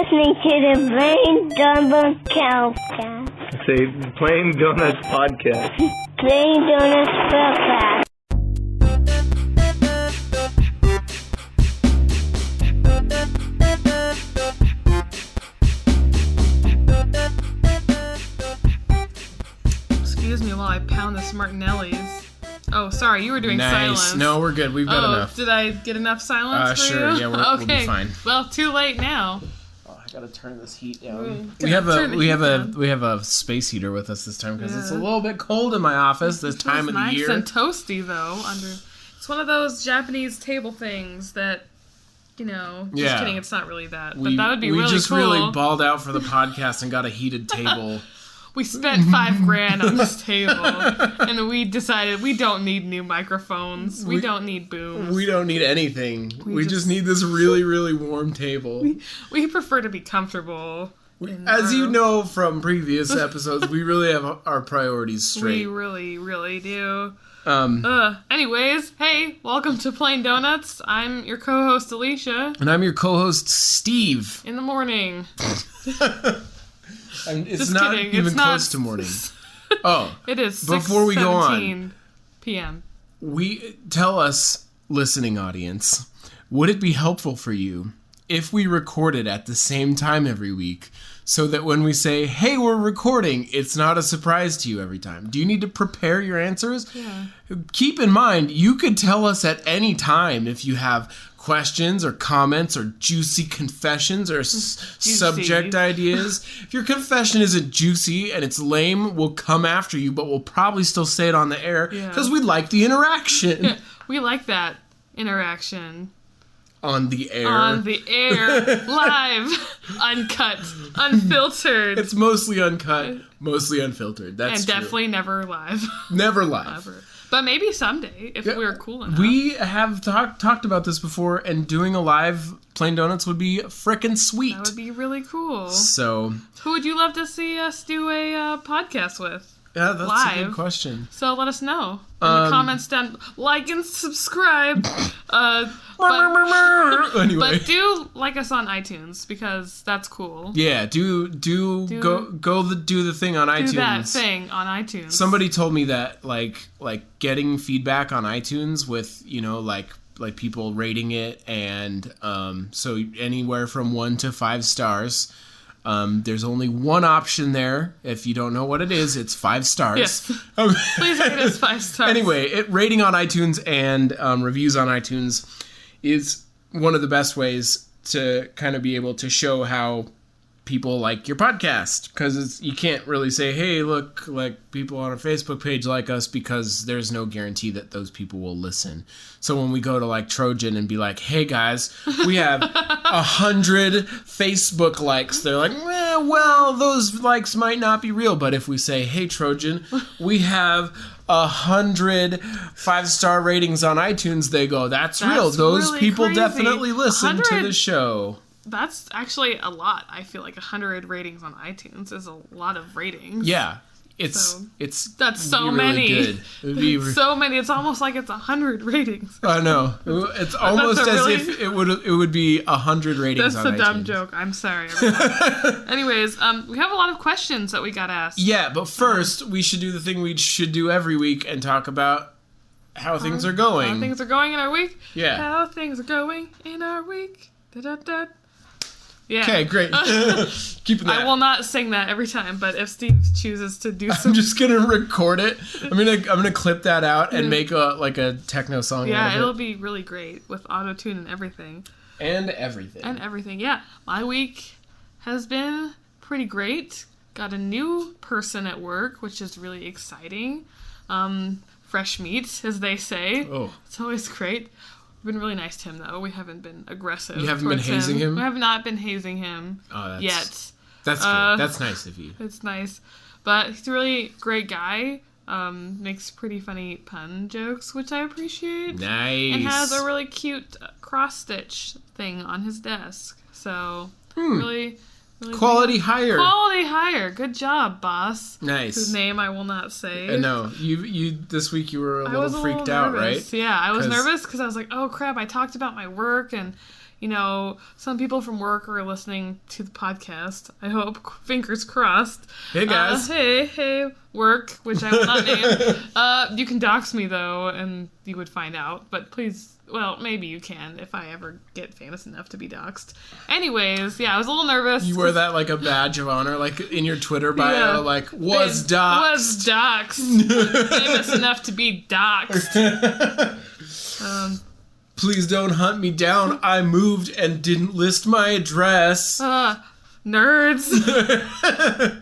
listening to the Plain Donuts Podcast. Say Plain Donuts Podcast. Plain Donuts Podcast. Excuse me while I pound this Martinelli's. Oh, sorry, you were doing silence. No, we're good. We've got enough. Did I get enough silence for sure. you? Yeah, we'll be fine. Well, too late now. Oh, I gotta turn this heat down. We have a space heater with us this time because it's a little bit cold in my office this time of the year. Nice and toasty though. It's one of those Japanese table things that, just kidding, it's not really that. But that would be really cool. We just really balled out for the podcast and got a heated table. We spent $5,000 on this table, and we decided we don't need new microphones. We don't need booms. We don't need anything. We just need this really, really warm table. We prefer to be comfortable. As you know from previous episodes, we really have our priorities straight. We really, really do. Anyways, hey, welcome to Plain Donuts. I'm your co-host, Alicia. And I'm your co-host, Steve. In the morning. It's just not kidding. even close to morning. Oh. It is 6:17 before we go on, p.m. Tell us, listening audience, would it be helpful for you if we recorded at the same time every week so that when we say, hey, we're recording, it's not a surprise to you every time? Do you need to prepare your answers? Yeah. Keep in mind, you could tell us at any time if you have questions or comments or juicy confessions or subject ideas. If your confession isn't juicy and it's lame, we'll come after you, but we'll probably still say it on the air because we like the interaction. Yeah, we like that interaction. On the air. On the air. Live. Uncut. Unfiltered. It's mostly uncut, mostly unfiltered. That's and true. Definitely never live. Never live. Ever. But maybe someday, if we're cool enough. We have talked about this before, and doing a live Plain Donuts would be frickin' sweet. That would be really cool. So, who would you love to see us do a podcast with? Yeah, that's live? A good question. So let us know in the comments down. Like and subscribe. Anyway. But do like us on iTunes because that's cool. Yeah, do do the thing on iTunes. Do that thing on iTunes. Somebody told me that like getting feedback on iTunes with like people rating it and so anywhere from 1 to 5 stars. There's only one option there. If you don't know what it is, it's 5 stars. Yes. Please rate us 5 stars. Anyway, rating on iTunes and reviews on iTunes is one of the best ways to kind of be able to show how people like your podcast. Because you can't really say, hey, look, like people on a Facebook page like us, because there's no guarantee that those people will listen. So when we go to like Trojan and be like, hey guys, we have 100 Facebook likes, they're like, well, those likes might not be real. But if we say, hey Trojan, we have 100 5-star ratings on iTunes, they go, that's real. Those really people crazy. Definitely listen to the show. That's actually a lot. I feel like 100 ratings on iTunes is a lot of ratings. Yeah. That's so many. Good. It'd be so many. It's almost like it's 100 ratings. I know. It's almost as if it would be 100 ratings on iTunes. That's a dumb joke. I'm sorry. Anyways, we have a lot of questions that we got asked. Yeah, but first we should do the thing we should do every week and talk about how things are going. How things are going in our week? Yeah. How things are going in our week. Da-da-da. Yeah. Okay, great. Keeping that. I will not sing that every time, but if Steve chooses to do so, I'm just gonna record it. I'm gonna clip that out and make a techno song. Yeah, out of it. It'll be really great with auto-tune and everything. And everything. Yeah. My week has been pretty great. Got a new person at work, which is really exciting. Fresh meat, as they say. Oh. It's always great. We've been really nice to him, though. We haven't been aggressive. You haven't been hazing him? We have not been hazing him yet. That's good. That's nice of you. It's nice. But he's a really great guy. Makes pretty funny pun jokes, which I appreciate. Nice. And has a really cute cross-stitch thing on his desk. So, really Quality hire. Quality hire. Good job, boss. Nice. Whose name I will not say. No, you freaked out, nervous. right? Yeah, I was nervous because I was like, oh crap, I talked about my work and some people from work are listening to the podcast. I hope. Fingers crossed. Hey, guys. Hey, work, which I will not name. You can dox me, though, and you would find out. But please, well, maybe you can if I ever get famous enough to be doxed. Anyways, yeah, I was a little nervous. You wear that like a badge of honor, like in your Twitter bio, like, was doxed. Was doxed. Famous enough to be doxed. Please don't hunt me down. I moved and didn't list my address. Nerds.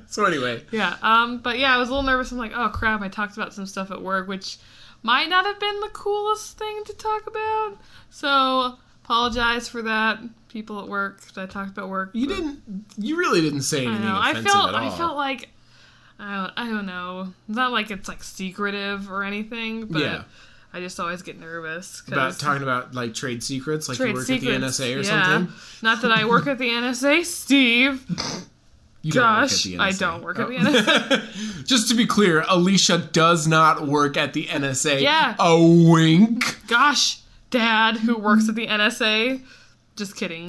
So anyway. Yeah. But yeah, I was a little nervous. I'm like, oh crap, I talked about some stuff at work, which might not have been the coolest thing to talk about. So apologize for that, people at work, that I talked about work. You really didn't say anything offensive at all. I felt like, I don't know. It's not like it's like secretive or anything, but yeah. I just always get nervous. About talking about, like, trade secrets? Like, trade you work secrets, at the NSA or something? Not that I work at the NSA, Steve. You Josh, don't work at the NSA. I don't work at the NSA. Just to be clear, Alicia does not work at the NSA. Yeah. A wink. Gosh, Dad, who works at the NSA. Just kidding.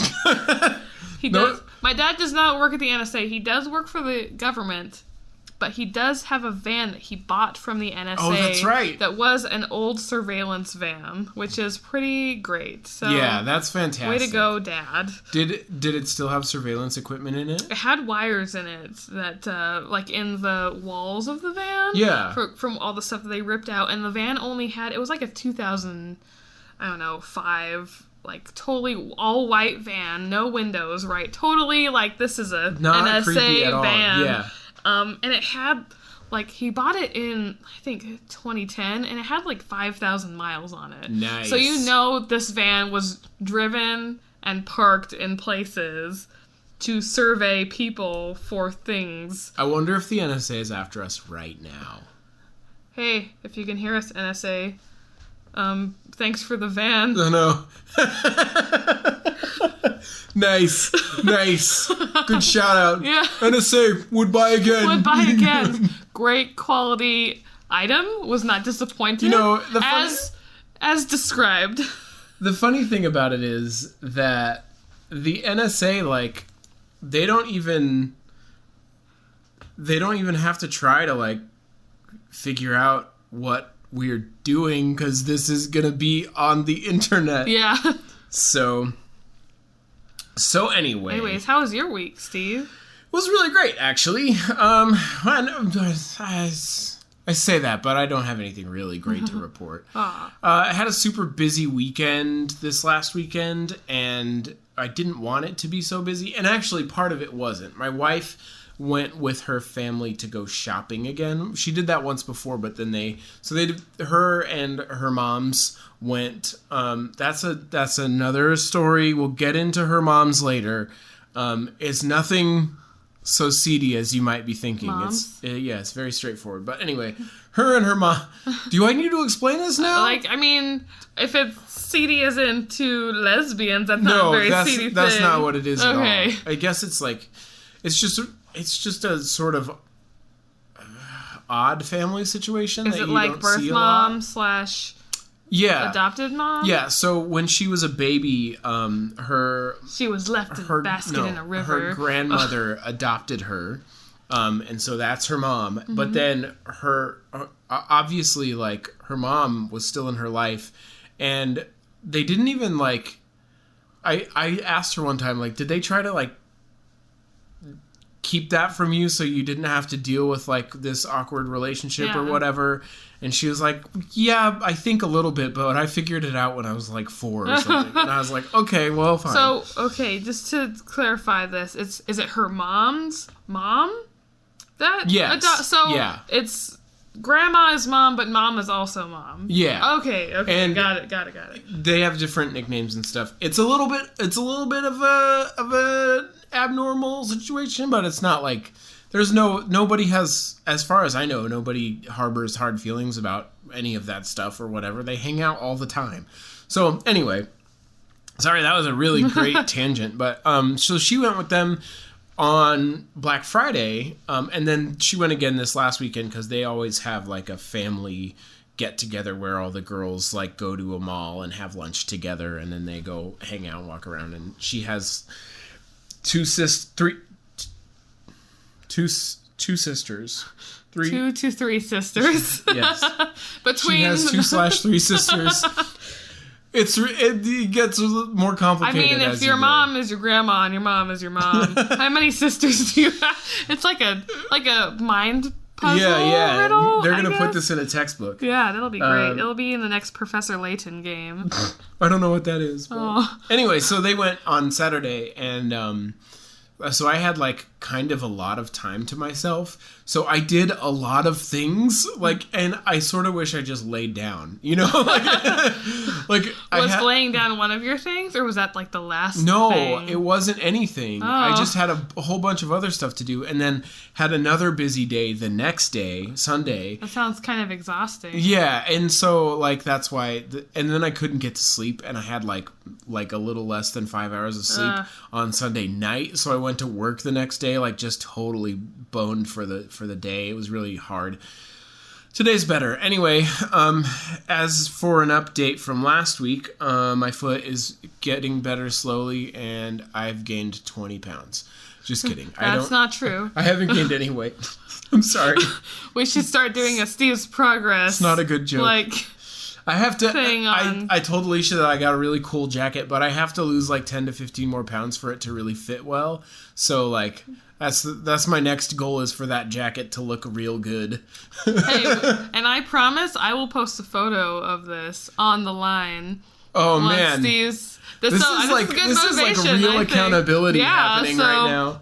He does. My dad does not work at the NSA. He does work for the government. But he does have a van that he bought from the NSA. Oh, that's right. That was an old surveillance van, which is pretty great. So yeah, that's fantastic. Way to go, Dad. Did it still have surveillance equipment in it? It had wires in it that, like, in the walls of the van. Yeah. From all the stuff that they ripped out. And the van only had, it was like a 2005, like, totally all-white van, no windows, right? Totally, like, this is a Not NSA creepy at all. van. Yeah. And it had, like, he bought it in, I think, 2010, and it had, like, 5,000 miles on it. Nice. So this van was driven and parked in places to survey people for things. I wonder if the NSA is after us right now. Hey, if you can hear us, NSA, thanks for the van. I know. Nice. Good shout out. Yeah. NSA would buy again. Would buy again. Great quality item. Was not disappointed. As described. The funny thing about it is that the NSA, like, they don't even have to try to, like, figure out what we're doing because this is gonna be on the internet. Yeah. So anyway. Anyways, how was your week, Steve? It was really great, actually. I say that, but I don't have anything really great to report. I had a super busy weekend this last weekend, and I didn't want it to be so busy. And actually, part of it wasn't. My wife went with her family to go shopping again. She did that once before, but then her and her mom's went. That's another story. We'll get into her mom's later. It's nothing so seedy as you might be thinking. Moms? It's very straightforward. But anyway, her and her mom. Do I need to explain this now? Like, I mean, if it's seedy as in two lesbians, that's not a very seedy thing. That's not what it is at all. Okay. I guess it's like, it's just a sort of odd family situation. Is it like birth mom / adopted mom? Yeah, so when she was a baby, she was left in a basket in a river. Her grandmother adopted her, and so that's her mom. Mm-hmm. But then obviously, like, her mom was still in her life, and they didn't even, like, I asked her one time, like, did they try to, like, keep that from you so you didn't have to deal with, like, this awkward relationship or whatever? And she was like, yeah, I think a little bit, but I figured it out when I was like 4 or something. And I was like, okay, well, fine. So, okay, just to clarify this, is it her mom's mom? Yes. It's grandma's mom, but mom is also mom. Yeah. Okay, and got it. They have different nicknames and stuff. It's a little bit of a abnormal situation, but it's not like nobody has, as far as I know, nobody harbors hard feelings about any of that stuff or whatever. They hang out all the time. So anyway, sorry, that was a really great tangent, but so she went with them on Black Friday, and then she went again this last weekend because they always have, like, a family get together where all the girls like go to a mall and have lunch together, and then they go hang out and walk around. And she has two sisters. Three. 2 to 3 sisters. Yes. Between She has 2/3 sisters. It gets more complicated. I mean, if your mom is your grandma and your mom is your mom, how many sisters do you have? It's like a mind puzzle riddle. They're gonna put this in a textbook. Yeah, that'll be great. It'll be in the next Professor Layton game. I don't know what that is. Oh. Anyway, so they went on Saturday, and so I had like kind of a lot of time to myself. So I did a lot of things, like, and I sort of wish I just laid down, you know? Was laying down one of your things, or was that like the last No, thing? It wasn't anything. Oh. I just had a whole bunch of other stuff to do, and then had another busy day the next day, Sunday. That sounds kind of exhausting. Yeah, and so, like, that's why, and then I couldn't get to sleep, and I had, like a little less than 5 hours of sleep on Sunday night, so I went to work the next day, like, just totally boned for the day. It was really hard. Today's better. Anyway, as for an update from last week, my foot is getting better slowly, and I've gained 20 pounds. Just kidding. That's not true. I haven't gained any weight. I'm sorry. We should start doing a Steve's Progress. It's not a good joke. Like, I have to. thing on. I told Alicia that I got a really cool jacket, but I have to lose like 10 to 15 more pounds for it to really fit well. So like, that's my next goal, is for that jacket to look real good. Hey, and I promise I will post a photo of this on the line. Oh man, Steve's. this is like a real accountability happening right now.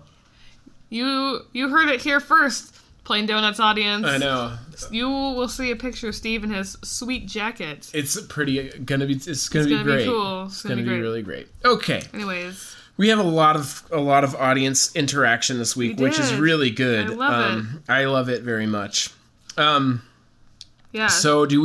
You heard it here first, Plain Donuts audience. I know. You will see a picture of Steve in his sweet jacket. It's gonna be great. It's gonna be cool. It's gonna be really great. Okay. Anyways, we have a lot of audience interaction this week, which is really good. I love it. I love it very much. Yeah. So what do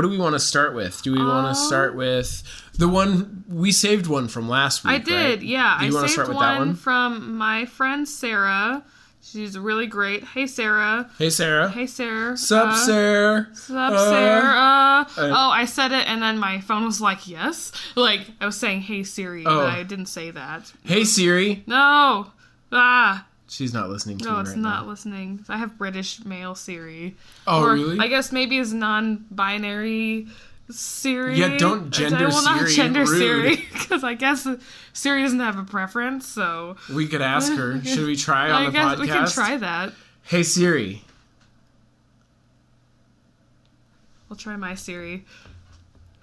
we want to start with? Do we want to start with the one we saved one from last week? I did, right? yeah. Do you want to start with that one? From my friend Sarah. She's really great. Hey, Sarah. Hey, Sarah. Hey, Sarah. Sup, Sarah. Sup, Sarah. I said it, and then my phone was like, yes. Like, I was saying, hey, Siri, but I didn't say that. Hey, Siri. No. She's not listening to me right now. No, it's not listening. I have British male Siri. Oh, or, really? I guess maybe it's non-binary Siri. Yeah, don't gender Siri. Not gender Rude. Siri, because I guess Siri doesn't have a preference, so... We could ask her. Should we try on the podcast? I guess we can try that. Hey, Siri. We'll try my Siri.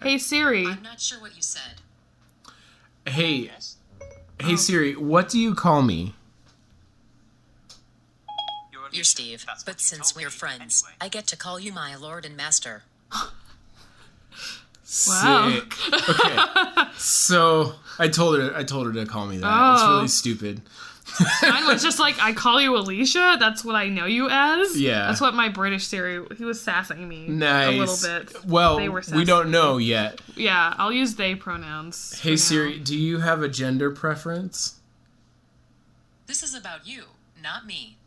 Hey, Siri. I'm not sure what you said. Hey. Hey, Siri, what do you call me? You're Steve, but since we're friends, I get to call you my lord and master. Wow. Sick. Okay. So I told her to call me that. It's really stupid. Mine was just like, I call you Alicia. That's what I know you as. Yeah. That's what my British Siri. He was sassing me nice. a little bit. Well, they were we don't know yet. Yeah, I'll use they pronouns. Hey Siri, do you have a gender preference? This is about you, not me.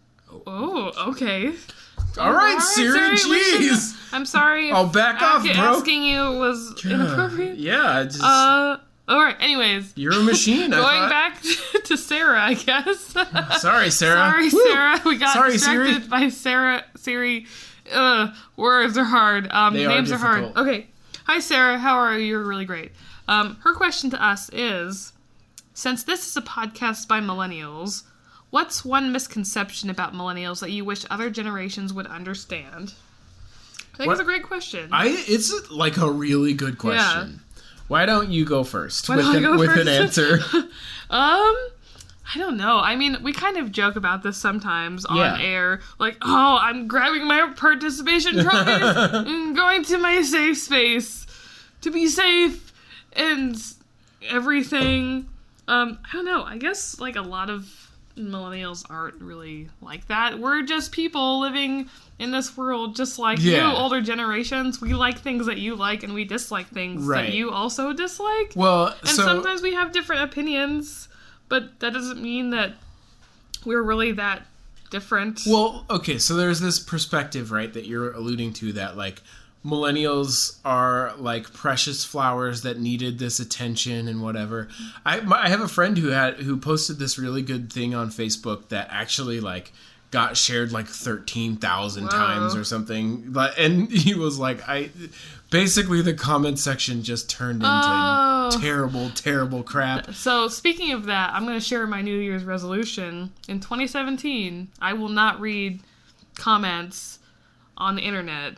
Oh, okay. All right, Siri, jeez. I'm sorry. I'll back off, bro. Asking you was inappropriate. Yeah, just... all right, anyways. You're a machine, Going back to Sarah, I guess. Sorry, Sarah. Sorry, Woo. Sarah. We got distracted Siri. by Siri. Words are hard. Names are hard. Okay. Hi, Sarah. How are you? You're really great. Her question to us is, since this is a podcast by millennials, what's one misconception about millennials that you wish other generations would understand? I think it's a great question. It's like a really good question. Yeah. Why don't you go first with an answer? I don't know. I mean, we kind of joke about this sometimes on air. Like, oh, I'm grabbing my participation trophies and going to my safe space to be safe and everything. I don't know. I guess, like, a lot of millennials aren't really like that. We're just people living in this world just like you, older generations. We like things that you like, and we dislike things that you also dislike. Well, and sometimes we have different opinions, but that doesn't mean that we're really that different. Well, okay, so there's this perspective, right, that you're alluding to, that, like, millennials are like precious flowers that needed this attention and whatever. I have a friend who posted this really good thing on Facebook that actually like got shared like 13,000 times or something. And he was like, basically the comment section just turned into terrible, terrible crap. So speaking of that, I'm going to share my New Year's resolution. In 2017, I will not read comments on the internet,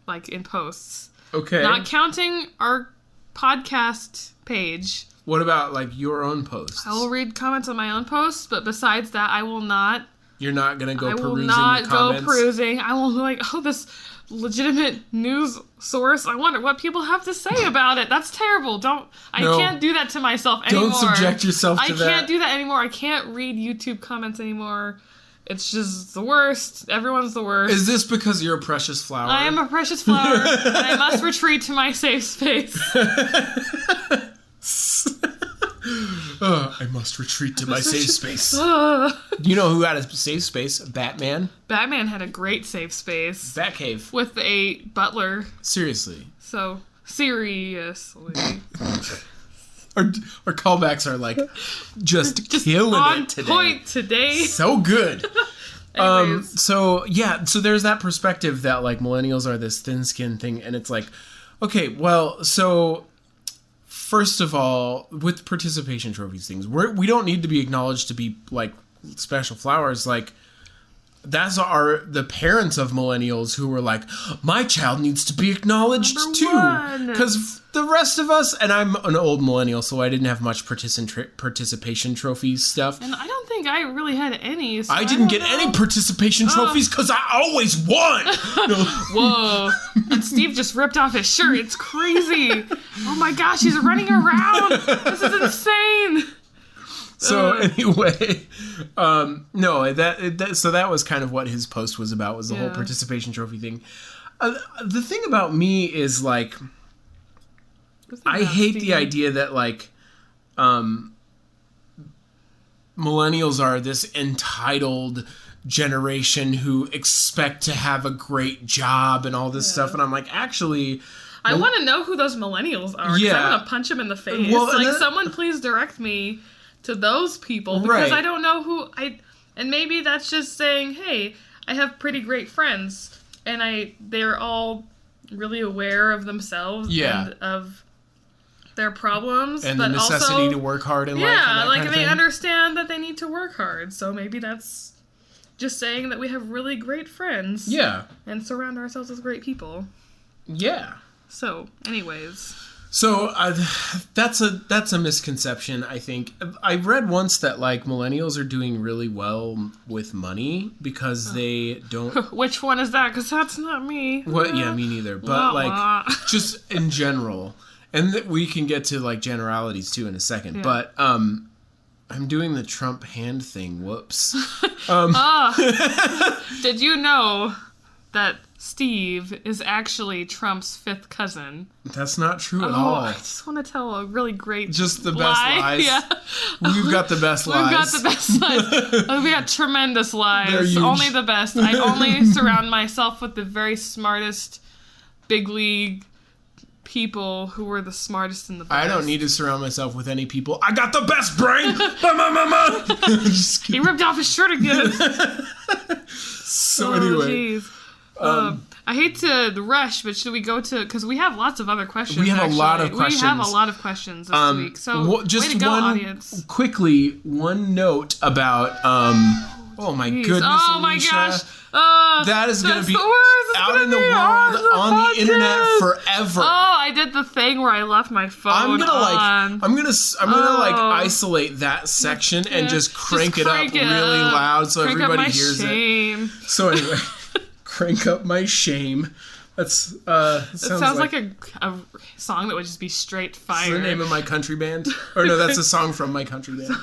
like in posts. Okay. Not counting our podcast page. What about like your own posts? I will read comments on my own posts, but besides that, I will not. You're not going to go perusing the comments? I will not go perusing. I will be like, oh, this legitimate news source. I wonder what people have to say about it. That's terrible. I can't do that to myself anymore. Don't subject yourself to that. I can't do that anymore. I can't read YouTube comments anymore. It's just the worst. Everyone's the worst. Is this because you're a precious flower? I am a precious flower, and I must retreat to my safe space. I must retreat to my safe space. You know who had a safe space? Batman. Batman had a great safe space. Batcave. With a butler. Seriously. So, seriously. Our callbacks are like just killing on it today. Point today. So good. So there's that perspective that like millennials are this thin-skinned thing, and it's like, okay, well, so first of all, with participation trophies things, we don't need to be acknowledged to be like special flowers. Like, that's the parents of millennials who were like, my child needs to be acknowledged too. Because the rest of us, and I'm an old millennial, so I didn't have much participation trophy stuff. And I don't think I really had any. So I didn't get any participation trophies because I always won. Whoa. And Steve just ripped off his shirt. It's crazy. Oh my gosh, he's running around. This is insane. So anyway, so that was kind of what his post was about, was the whole participation trophy thing. The thing about me is like, I hate the idea that like, millennials are this entitled generation who expect to have a great job and all this stuff, and I'm like, actually, I want to know who those millennials are. Because I want to punch them in the face. Well, like, someone please direct me to those people, because I don't know who and maybe that's just saying, hey, I have pretty great friends, and they're all really aware of themselves and of their problems, and but the necessity also, to work hard in life. Yeah, like they understand that they need to work hard. So maybe that's just saying that we have really great friends. Yeah, and surround ourselves with great people. Yeah. So, anyways. So that's a misconception, I think. I read once that like millennials are doing really well with money because they don't. Which one is that? Because that's not me. What? Yeah, me neither. But like just in general, and we can get to like generalities too in a second. Yeah. But I'm doing the Trump hand thing. Whoops. Did you know that Steve is actually Trump's fifth cousin? That's not true at all. I just want to tell a really great just the best lies. Yeah. We've got the best lies. We've got the best lies. We got tremendous lies. Only the best. I only surround myself with the very smartest big league people who are the smartest and the best. I don't need to surround myself with any people. I got the best brain! He ripped off his shirt again. So anyway. Geez. I hate to rush, but should we go to... Because we have lots of other questions, We have a lot of questions. We have a lot of questions this week. So, just way to go, audience. Quickly, one note about... oh my goodness, oh Alicia. My gosh. That is going to be out in the world, on the internet forever. Oh, I did the thing where I left my phone on. I'm gonna isolate that section and just crank it up really loud so everybody hears it. So anyway... Crank up my shame. That's it sounds like a song that would just be straight fire. That's the name of my country band. Or no, that's a song from my country band.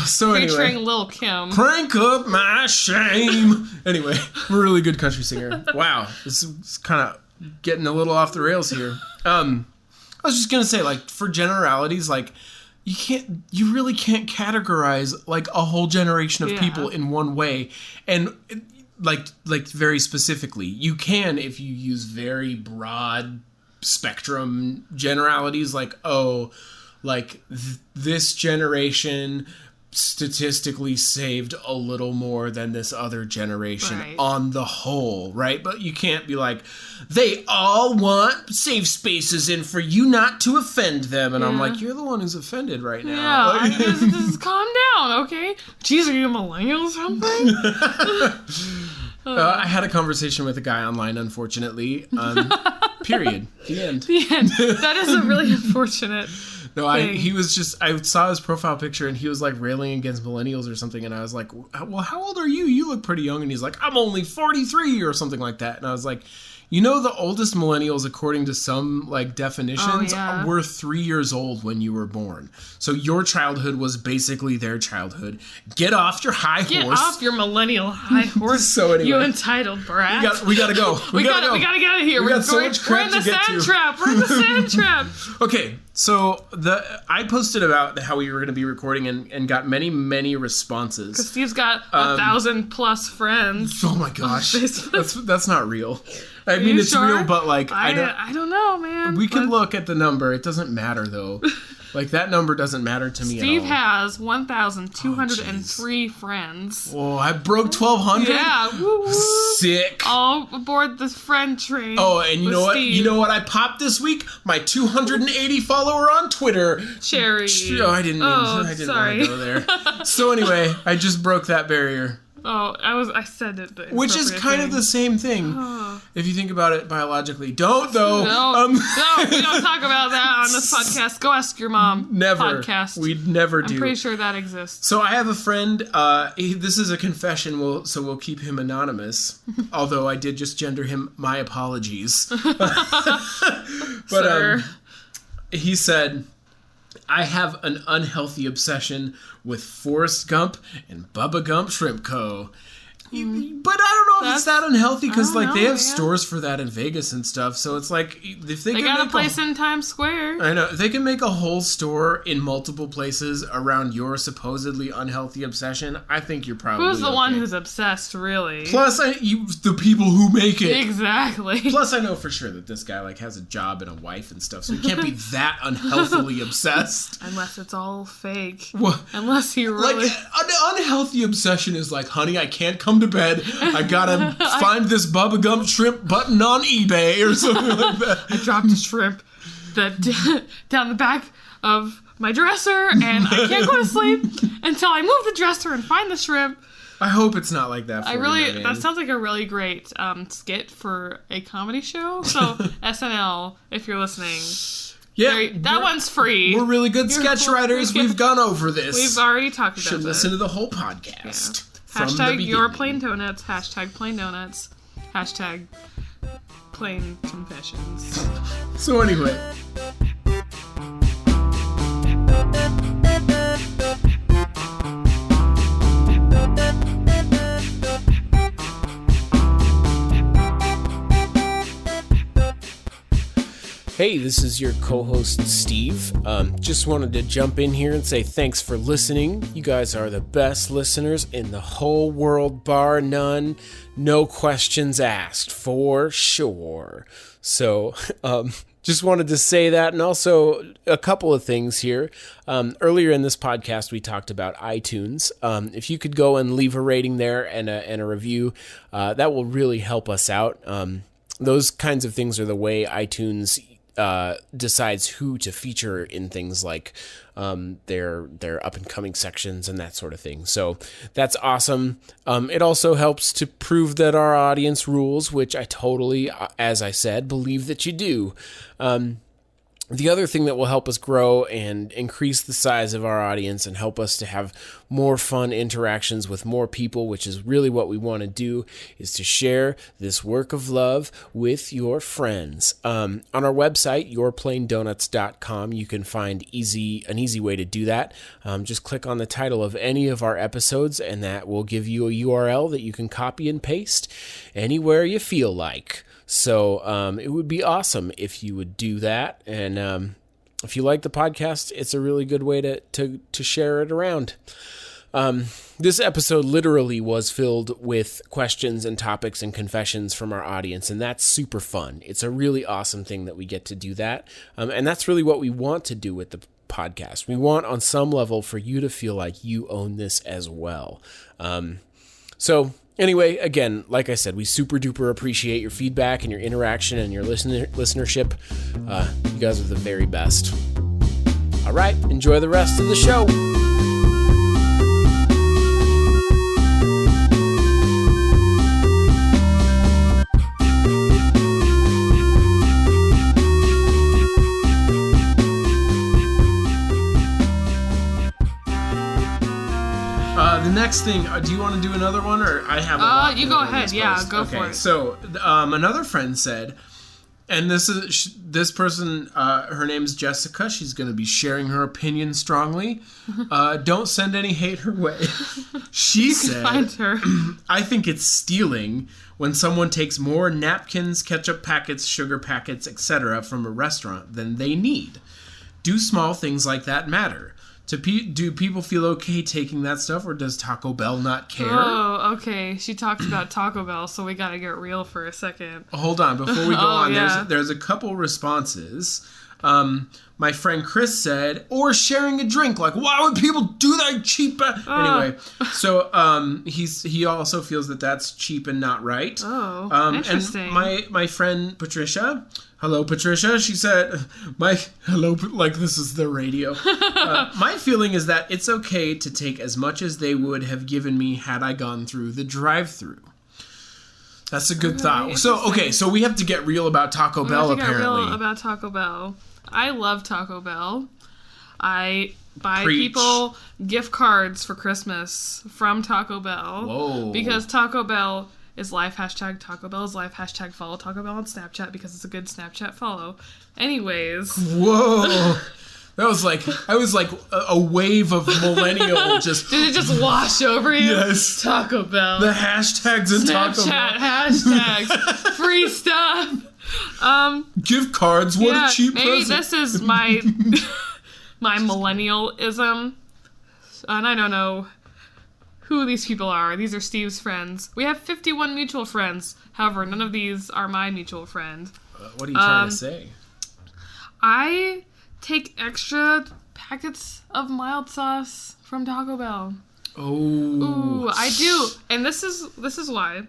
So anyway, featuring Lil' Kim. Crank up my shame. Anyway, I'm a really good country singer. Wow, this is kind of getting a little off the rails here. I was just gonna say, like, for generalities, like, you really can't categorize like a whole generation of people in one way, and like very specifically. You can if you use very broad spectrum generalities, like, this generation statistically saved a little more than this other generation on the whole, right? But you can't be like, they all want safe spaces and for you not to offend them. And I'm like, you're the one who's offended right now. Yeah, just calm down, okay? Jeez, are you a millennial or something? I had a conversation with a guy online, unfortunately. Period. The end. The end. That is a really unfortunate No, thing. I saw his profile picture and he was like railing against millennials or something. And I was like, well, how old are you? You look pretty young. And he's like, I'm only 43 or something like that. And I was like, the oldest millennials, according to some like definitions, were 3 years old when you were born. So your childhood was basically their childhood. Get off your high horse. Get off your millennial high horse. So anyway, you entitled brat. We gotta go. We gotta get out of here. We got so much crap to get to. We're in the sand trap. We're in the sand trap. Okay, so I posted about how we were going to be recording and got many, many responses. Because Steve's got 1,000+ friends. Oh my gosh, that's not real. I mean, it's sure? real, but like I don't know, man. We can look at the number. It doesn't matter though. Like that number doesn't matter to me Steve at all. has 1,203 friends. Oh, I broke 1,200. Yeah, woo-woo. Sick. All aboard the friend train. Oh, and you know what? Steve. You know what I popped this week? My 280 follower on Twitter. Cherry. Oh, I didn't want to go there. So anyway, I just broke that barrier. Oh, I said it. Which is kind of the same thing, if you think about it biologically. Don't, though. No, we don't talk about that on this podcast. Go ask your mom. Never. Podcast. We'd never do. I'm pretty sure that exists. So I have a friend, this is a confession, so we'll keep him anonymous, although I did just gender him. My apologies. But he said, I have an unhealthy obsession with Forrest Gump and Bubba Gump Shrimp Co. But I don't know if it's that unhealthy because they have stores for that in Vegas and stuff. So it's like if they got a place in Times Square. I know if they can make a whole store in multiple places around your supposedly unhealthy obsession. I think you're probably who's the one who's obsessed, really? Plus, the people who make it exactly. Plus, I know for sure that this guy has a job and a wife and stuff, so he can't be that unhealthily obsessed. Unless it's all fake. Well, unless he really an unhealthy obsession is like, honey, I can't come to bed. I gotta find this Bubba Gump shrimp button on eBay or something like that. I dropped a shrimp down the back of my dresser, and I can't go to sleep until I move the dresser and find the shrimp. I hope it's not like that. That sounds like a really great skit for a comedy show. So SNL, if you're listening. Yeah, that one's free. We're really good sketch writers. We've gone over this. We've already talked about this. Should listen to the whole podcast. Yeah. Hashtag your plain donuts. Hashtag plain donuts. Hashtag plain confessions. So anyway. Hey, this is your co-host, Steve. Just wanted to jump in here and say thanks for listening. You guys are the best listeners in the whole world, bar none. No questions asked, for sure. So, just wanted to say that, and also a couple of things here. Earlier in this podcast, we talked about iTunes. If you could go and leave a rating there and a review, that will really help us out. Those kinds of things are the way iTunes decides who to feature in things like their up and coming sections and that sort of thing. So that's awesome. It also helps to prove that our audience rules, which I totally, as I said, believe that you do. The other thing that will help us grow and increase the size of our audience and help us to have more fun interactions with more people, which is really what we want to do, is to share this work of love with your friends. On our website, yourplaindonuts.com, you can find an easy way to do that. Just click on the title of any of our episodes, and that will give you a URL that you can copy and paste anywhere you feel like. So it would be awesome if you would do that. And if you like the podcast, it's a really good way to share it around. This episode literally was filled with questions and topics and confessions from our audience, and that's super fun. It's a really awesome thing that we get to do that, and that's really what we want to do with the podcast. We want, on some level, for you to feel like you own this as well. So anyway, again, like I said, we super duper appreciate your feedback and your interaction and your listenership. You guys are the very best. All right, enjoy the rest of the show. The next thing, do you want to do another one, or I have a lot? You go ahead. Yeah, go for it. So, another friend said, and this person, her name's Jessica. She's going to be sharing her opinion strongly. Don't send any hate her way. She said, find her. I think it's stealing when someone takes more napkins, ketchup packets, sugar packets, etc. from a restaurant than they need. Do small things like that matter? Do people feel okay taking that stuff, or does Taco Bell not care? Oh, okay. She talked about Taco Bell, so we gotta get real for a second. Hold on, before we go on, yeah. there's a couple responses. My friend Chris said, or sharing a drink. Like, why would people do that cheap? Anyway, so he also feels that that's cheap and not right. Oh, interesting. And my friend Patricia, hello Patricia, she said, like this is the radio. My feeling is that it's okay to take as much as they would have given me had I gone through the drive-thru. That's a good thought. So we have to get real about Taco Bell, apparently. Real about Taco Bell. I love Taco Bell. I buy Preach. people gift cards for Christmas from Taco Bell. Whoa. Because Taco Bell is life. # Taco Bell is life. # follow Taco Bell on Snapchat because it's a good Snapchat follow. Anyways. Whoa. That was like, a wave of millennial just... Did it just wash over you? Yes. Taco Bell. The hashtags in Taco Bell. Snapchat hashtags. Free stuff. Gift cards, what a cheap maybe present. This is my my millennialism, and I don't know who these people are. These are Steve's friends. We have 51 mutual friends. However, none of these are my mutual friend. What are you trying to say? I take extra packets of mild sauce from Taco Bell. Oh. Ooh, I do. And this is why.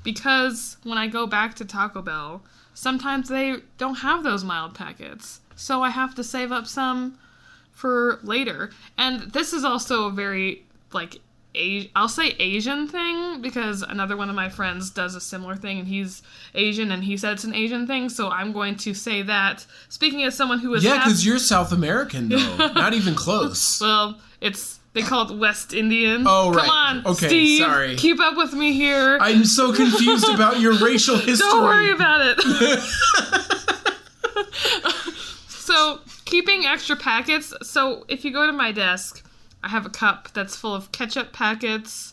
Because when I go back to Taco Bell, sometimes they don't have those mild packets. So I have to save up some for later. And this is also a very, I'll say Asian thing, because another one of my friends does a similar thing, and he's Asian, and he said it's an Asian thing, so I'm going to say that. Speaking as someone who is... Yeah, because you're South American, though. Not even close. Well, they call it West Indian. Oh, right. Come on, okay, Steve, sorry. Keep up with me here. I'm so confused about your racial history. Don't worry about it. So, keeping extra packets. So, if you go to my desk, I have a cup that's full of ketchup packets,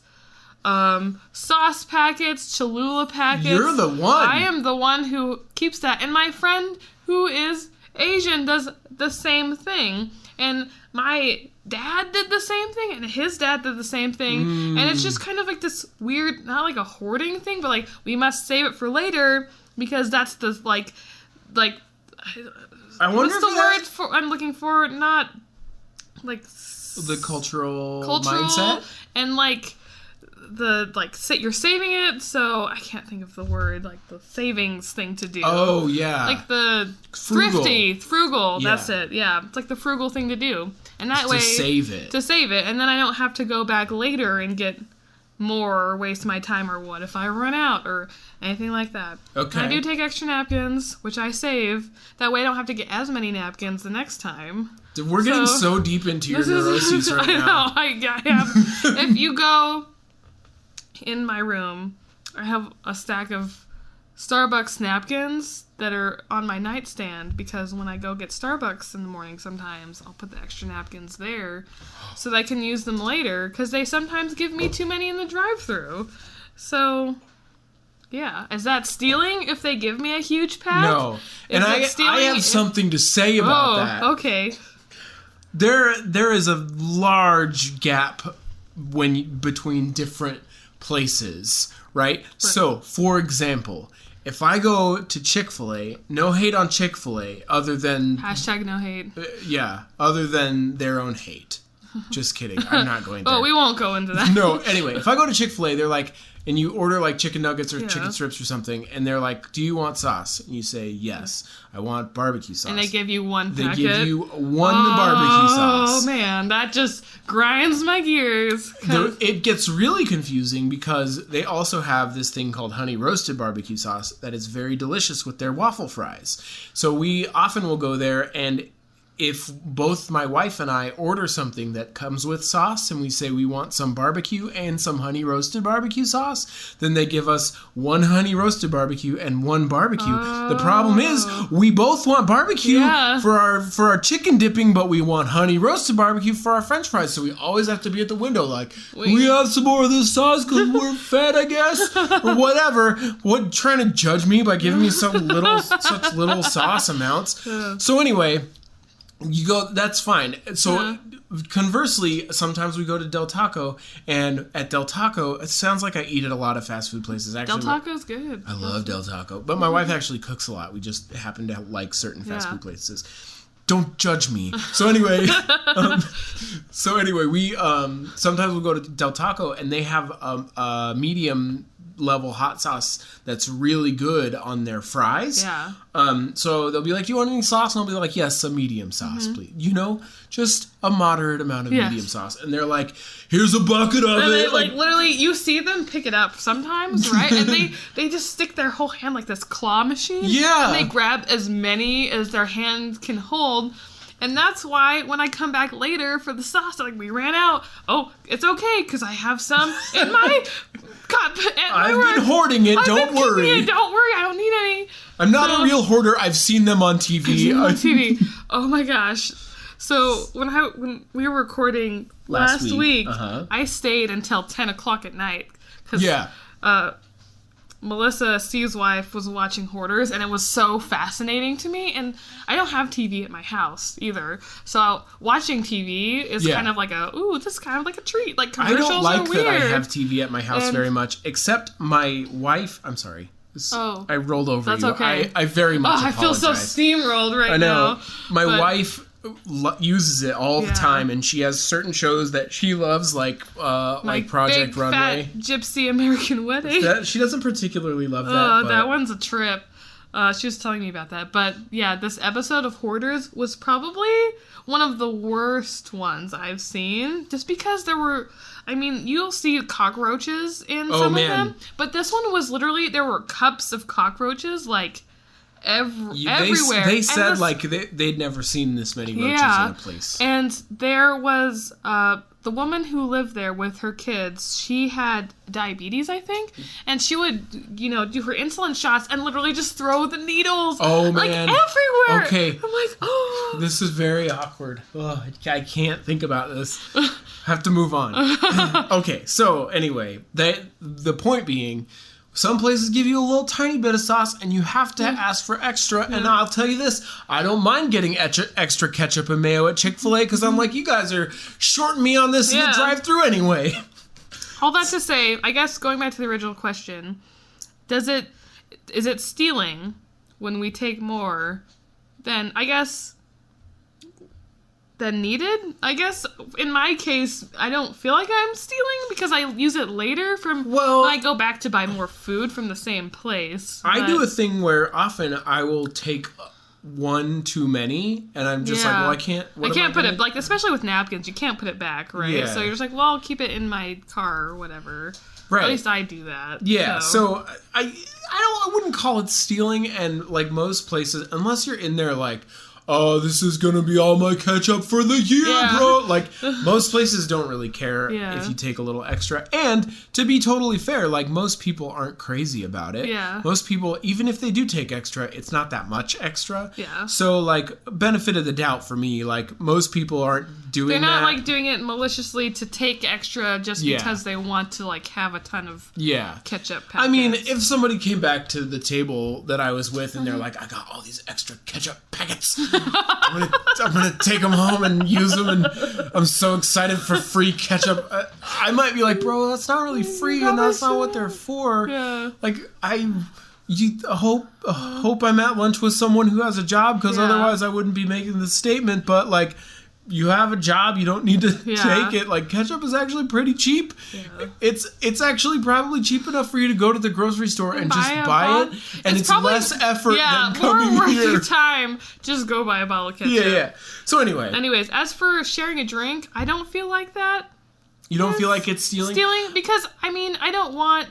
sauce packets, Cholula packets. You're the one. I am the one who keeps that. And my friend who is Asian does the same thing. And my dad did the same thing, and his dad did the same thing. And it's just kind of like this weird, not like a hoarding thing, but we must save it for later because that's the I wonder what's the word for I'm looking for? Not the cultural mindset, and you're saving it, so I can't think of the word, the savings thing to do. Oh yeah, the frugal. Frugal. Yeah. That's it. Yeah, it's the frugal thing to do, and that way to save it, and then I don't have to go back later and get more or waste my time, or what if I run out or anything like that. Okay. And I do take extra napkins, which I save. That way I don't have to get as many napkins the next time. We're getting so deep into your neuroses right now. I have. If you go in my room, I have a stack of Starbucks napkins that are on my nightstand, because when I go get Starbucks in the morning, sometimes I'll put the extra napkins there so that I can use them later, because they sometimes give me too many in the drive-thru. So, yeah. Is that stealing if they give me a huge pack? No. And I have something to say about that. Okay. There is a large gap between different places, right? So, for example, if I go to Chick-fil-A, no hate on Chick-fil-A other than... Hashtag no hate. Other than their own hate. Just kidding. I'm not going there. Oh, we won't go into that. No, anyway, if I go to Chick-fil-A, they're like, and you order like chicken nuggets or chicken strips or something, and they're like, do you want sauce? And you say, yes, I want barbecue sauce. And they give you one packet. They give you one barbecue sauce. Oh, man, that just grinds my gears. It gets really confusing because they also have this thing called honey roasted barbecue sauce that is very delicious with their waffle fries. So we often will go there, and if both my wife and I order something that comes with sauce and we say we want some barbecue and some honey roasted barbecue sauce, then they give us one honey roasted barbecue and one barbecue. The problem is we both want barbecue for our chicken dipping, but we want honey roasted barbecue for our french fries. So we always have to be at the window like, we have some more of this sauce because we're fat, I guess, or whatever. What, trying to judge me by giving me such little sauce amounts. So anyway, you go, that's fine. So conversely, sometimes we go to Del Taco, and at Del Taco, it sounds like I eat at a lot of fast food places. Actually, Del Taco's good. I love Del Taco. But my wife actually cooks a lot. We just happen to like certain fast food places. Don't judge me. So anyway, we sometimes we'll go to Del Taco, and they have a medium level hot sauce that's really good on their fries. So they'll be like, do you want any sauce? And I'll be like, yes, a medium sauce, please. You know, just a moderate amount of medium sauce. And they're like, here's a bucket of and it. They, like literally, you see them pick it up sometimes, right? And they just stick their whole hand like this claw machine. And they grab as many as their hand can hold. And that's why when I come back later for the sauce, like, we ran out. Oh, it's okay, because I have some in my cup. I've been hoarding it. Don't worry. Don't worry. I don't need any. I'm not a real hoarder. I've seen them on TV. Oh my gosh. So when we were recording last week, I stayed until 10 o'clock at night. Melissa, Steve's wife, was watching Hoarders, and it was so fascinating to me. And I don't have TV at my house either, so watching TV is kind of like this is kind of like a treat. Like, commercials I don't like are weird. that I have TV at my house very much, except my wife. I'm sorry. I rolled over that's you. Okay. I very much apologize. I feel so steamrolled right now. I know. My wife uses it all the time, and she has certain shows that she loves, like Project big, Runway, fat gypsy American Wedding. She doesn't particularly love that. That one's a trip. She was telling me about that. But yeah, this episode of Hoarders was probably one of the worst ones I've seen, just because there were, you'll see cockroaches in some of them, but this one was literally, there were cups of cockroaches, like, everywhere. They said they'd never seen this many roaches in a place. And there was the woman who lived there with her kids. She had diabetes, I think, and she would, do her insulin shots and literally just throw the needles, like, everywhere. Okay, I'm like, oh, this is very awkward. Oh, I can't think about this. Have to move on. Okay, so anyway, the point being, some places give you a little tiny bit of sauce, and you have to ask for extra. And I'll tell you this, I don't mind getting extra ketchup and mayo at Chick-fil-A, because I'm like, you guys are shorting me on this in the drive-thru anyway. All that to say, I guess, going back to the original question, is it stealing when we take more than, I guess, than needed? I guess in my case, I don't feel like I'm stealing because I use it later when I go back to buy more food from the same place. I do a thing where often I will take one too many, and I'm just like, well, I can't put it, like, especially with napkins, you can't put it back, right? Yeah. So you're just like, well, I'll keep it in my car or whatever. Right. At least I do that. Yeah. So I wouldn't call it stealing, and like most places, unless you're in there like, oh, this is going to be all my ketchup for the year, bro. Like, most places don't really care if you take a little extra. And to be totally fair, like, most people aren't crazy about it. Yeah. Most people, even if they do take extra, it's not that much extra. Yeah. So, like, benefit of the doubt for me, like, most people aren't doing They're not that. like doing it maliciously to take extra just because they want to like have a ton of ketchup packets. I mean, if somebody came back to the table that I was with and they're like, I got all these extra ketchup packets. I'm gonna take them home and use them, and I'm so excited for free ketchup. I might be like, bro, that's not really free, and that's not what they're for. Yeah. Like, you hope I'm at lunch with someone who has a job, because otherwise I wouldn't be making this statement. But like, you have a job, you don't need to take it. Like, ketchup is actually pretty cheap. Yeah. It's actually probably cheap enough for you to go to the grocery store and just buy it, and it's probably less effort than coming more here. worth your time. Just go buy a bottle of ketchup. Yeah. So anyways, as for sharing a drink, I don't feel like that. You don't feel like it's stealing? Stealing, because I mean, I don't want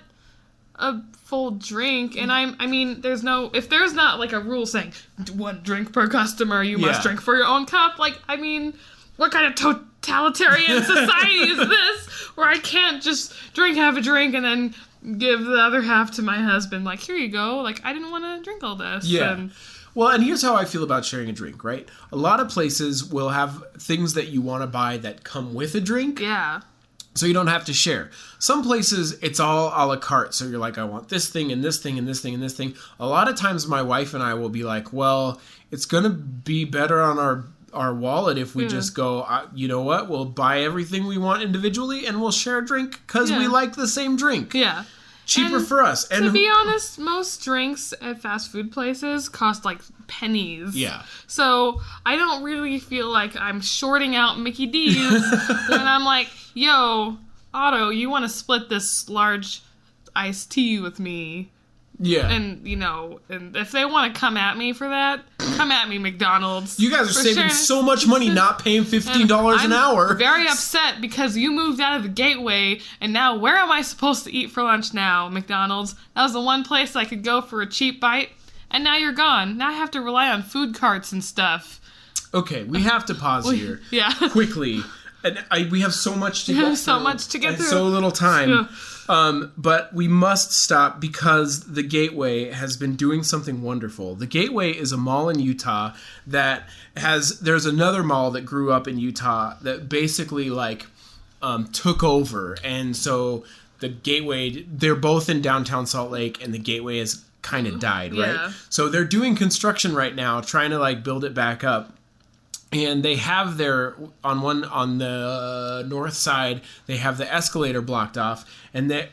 a full drink, and I mean, if there's not like a rule saying 1 drink per customer, you must drink for your own cup. Like, I mean, what kind of totalitarian society is this where I can't just have a drink and then give the other half to my husband? Like, here you go. Like, I didn't want to drink all this. Yeah. Well, and here's how I feel about sharing a drink, right? A lot of places will have things that you want to buy that come with a drink. Yeah. So you don't have to share. Some places, it's all a la carte. So you're like, I want this thing and this thing and this thing and this thing. A lot of times my wife and I will be like, well, it's going to be better on our wallet if we just go, you know what, we'll buy everything we want individually and we'll share a drink because we like the same drink. Yeah. Cheaper for us. And to be honest, most drinks at fast food places cost like pennies. Yeah. So I don't really feel like I'm shorting out Mickey D's when I'm like, yo, Otto, you want to split this large iced tea with me? Yeah. And, and if they want to come at me for that, come at me, McDonald's. You guys are saving so much money not paying $15 an hour. I'm very upset because you moved out of the gateway, and now where am I supposed to eat for lunch now, McDonald's? That was the one place I could go for a cheap bite, and now you're gone. Now I have to rely on food carts and stuff. Okay, we have to pause here. Yeah. Quickly. And we have so much to get through. So much to get through. So little time. But we must stop because the Gateway has been doing something wonderful. The Gateway is a mall in Utah that there's another mall that grew up in Utah that basically took over. And so the Gateway, they're both in downtown Salt Lake, and the Gateway has kind of died, right? Yeah. So they're doing construction right now, trying to build it back up. And they have on the north side, they have the escalator blocked off, and the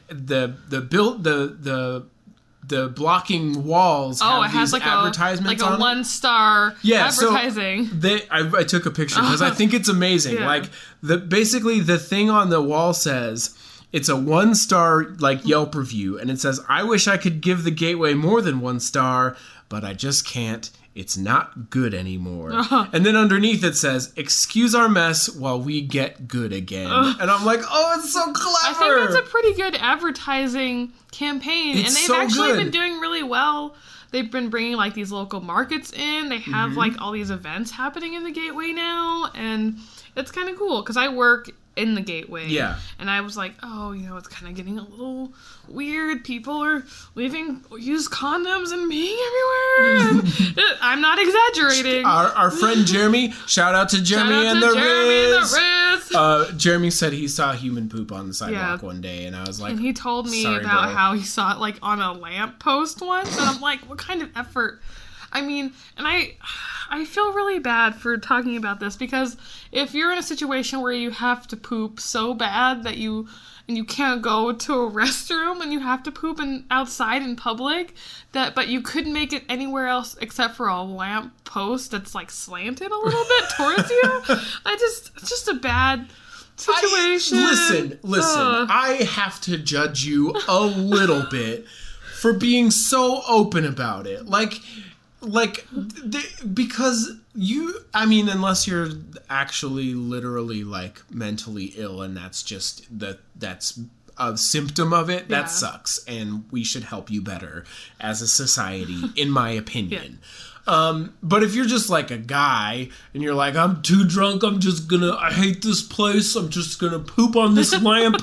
blocking walls have it has these advertisements on it. 1-star advertising. So I took a picture because I think it's amazing. Yeah. Basically the thing on the wall says, it's a 1-star Yelp review, and it says, I wish I could give the Gateway more than 1 star, but I just can't. It's not good anymore. And then underneath it says, excuse our mess while we get good again. And I'm like, oh, it's so clever. I think that's a pretty good advertising campaign. And they've actually been doing really well. They've been bringing these local markets in. They have all these events happening in the Gateway now. And it's kind of cool because I work in the Gateway. Yeah. And I was like, it's kind of getting a little weird. People are leaving used condoms and being everywhere. And I'm not exaggerating. Our friend Jeremy, shout out to Jeremy and the Riz. Jeremy said he saw human poop on the sidewalk one day, and I was like, and he told me about how he saw it on a lamppost once, and I'm like, what kind of effort? I mean, and I feel really bad for talking about this because if you're in a situation where you have to poop so bad that you can't go to a restroom and you have to poop outside in public, but you couldn't make it anywhere else except for a lamp post that's slanted a little bit towards you. It's just a bad situation. Listen. I have to judge you a little bit for being so open about it. Because unless you're actually literally mentally ill and that's a symptom of it, that sucks, and we should help you better as a society, in my opinion. But if you're just a guy and you're I'm too drunk, I hate this place, I'm just gonna poop on this lamp,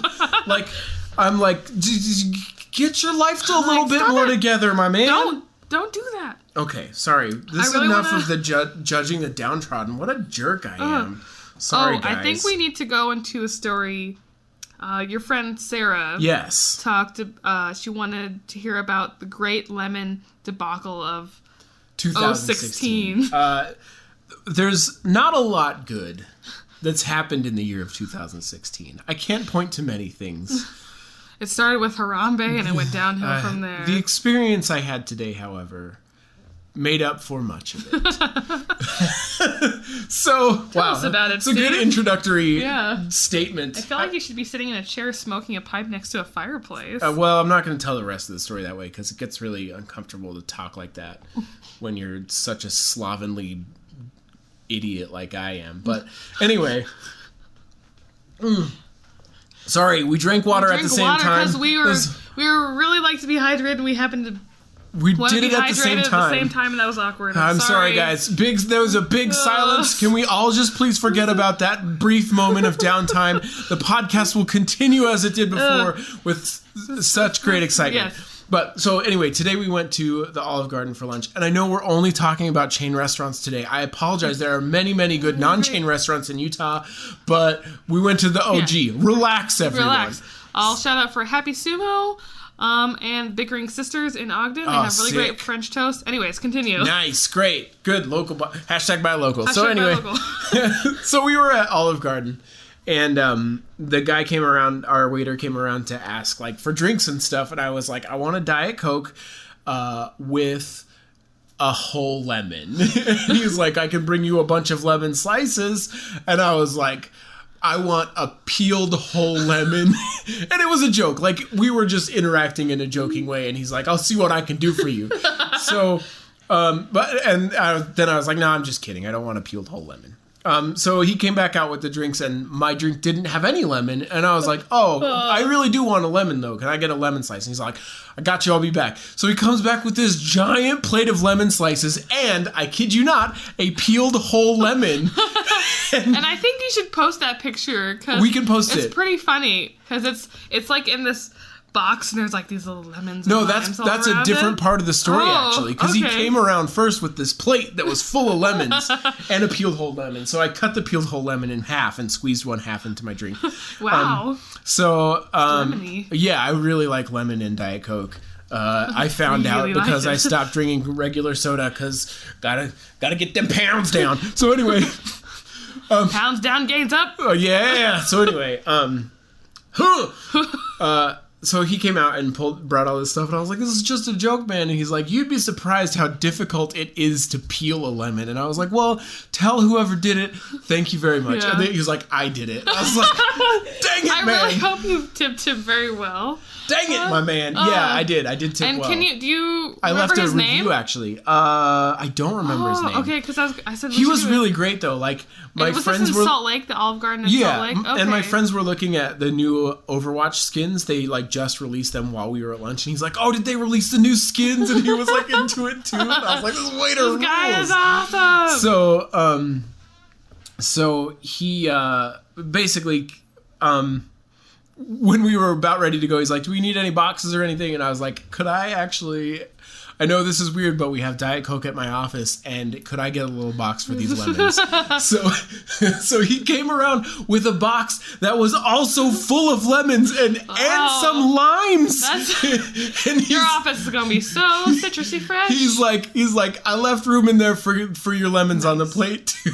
get your life to a little bit more together, my man. Don't do that. Okay, sorry. This is enough of the judging the downtrodden. What a jerk I am. Sorry, guys. I think we need to go into a story. Your friend Sarah talked. She wanted to hear about the Great Lemon debacle of 2016. There's not a lot good that's happened in the year of 2016. I can't point to many things. It started with Harambe and it went downhill from there. The experience I had today, however, made up for much of it. So, Tell us about it, it's a good introductory statement. I feel like you should be sitting in a chair smoking a pipe next to a fireplace. Well, I'm not going to tell the rest of the story that way because it gets really uncomfortable to talk like that when you're such a slovenly idiot like I am. But anyway, sorry, we drank water at the same time because we were really like to be hydrated, and we happened to. We did it at the same time. And that was awkward. I'm sorry, guys. There was a big silence. Can we all just please forget about that brief moment of downtime? The podcast will continue as it did before with such great excitement. Yes. But so anyway, today we went to the Olive Garden for lunch, and I know we're only talking about chain restaurants today. I apologize. There are many, many good non-chain restaurants in Utah, but we went to the OG. Yeah. Relax, everyone. Relax. I'll shout out for Happy Sumo. And Bickering Sisters in Ogden. They have really great French toast. Anyways, continue. Nice, great, good local. Hashtag buy local. So anyway, so we were at Olive Garden, and the guy came around. Our waiter came around to ask like for drinks and stuff, and I was like, I want a Diet Coke with a whole lemon. And he was like, I can bring you a bunch of lemon slices, and I was like, I want a peeled whole lemon. And it was a joke. Like, we were just interacting in a joking way. And he's like, I'll see what I can do for you. So, then I was like, no, I'm just kidding. I don't want a peeled whole lemon. So he came back out with the drinks, and my drink didn't have any lemon. And I was like, I really do want a lemon, though. Can I get a lemon slice? And he's like, I got you. I'll be back. So he comes back with this giant plate of lemon slices and, I kid you not, a peeled whole lemon. And I think you should post that picture. Cause we can post it. It's pretty funny because it's like in this box and there's like these little lemons. No, that's a different part of the story actually, because he came around first with this plate that was full of lemons and a peeled whole lemon. So I cut the peeled whole lemon in half and squeezed one half into my drink. Wow. Yeah, I really like lemon in Diet Coke. I found out because I stopped drinking regular soda because gotta get them pounds down. So anyway, pounds down, gains up. Yeah. So anyway, so he came out and brought all this stuff, and I was like, this is just a joke, man. And he's like, you'd be surprised how difficult it is to peel a lemon. And I was like, well, tell whoever did it, thank you very much. Yeah. And then he was like, I did it. I was like, dang it, man. I really hope you tipped him very well. Dang it, my man. Yeah, I did. I did tip well. And do you I remember left a his review, name? Actually. I don't remember his name. Okay, because I said... He was really great, though. Like, my was friends this in Salt Lake, the Olive Garden in Salt Lake? Okay. And my friends were looking at the new Overwatch skins. They, like, just released them while we were at lunch. And he's like, oh, did they release the new skins? And he was, like, into it, too. And I was like, this waiter rules. This guy is awesome! So he, basically... when we were about ready to go, he's like, do we need any boxes or anything? And I was like, could I actually... I know this is weird, but we have Diet Coke at my office, and could I get a little box for these lemons? So he came around with a box that was also full of lemons and some limes. And your office is gonna be so citrusy fresh. He's like, I left room in there for your lemons on the plate too.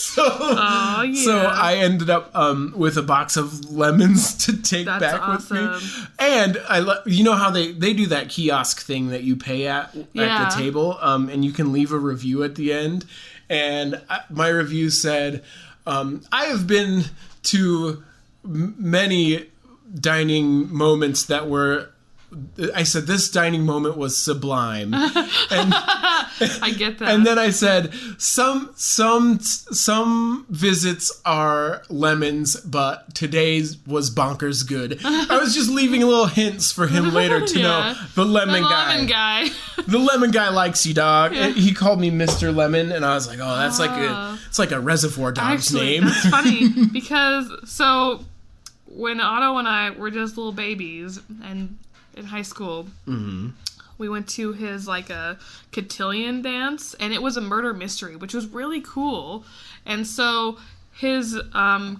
So I ended up with a box of lemons to take back with me. And you know how they do that kiosk thing that you pay at the table, and you can leave a review at the end. And my review said, I have been to many dining moments that were... I said, this dining moment was sublime. And I get that. And then I said, some visits are lemons, but today's was bonkers good. I was just leaving little hints for him later to know the lemon guy. The lemon guy likes you, dog. Yeah. He called me Mr. Lemon, and I was like, oh, that's it's like a Reservoir Dogs name. That's funny because when Otto and I were just little babies and in high school, we went to his a cotillion dance, and it was a murder mystery, which was really cool. And so his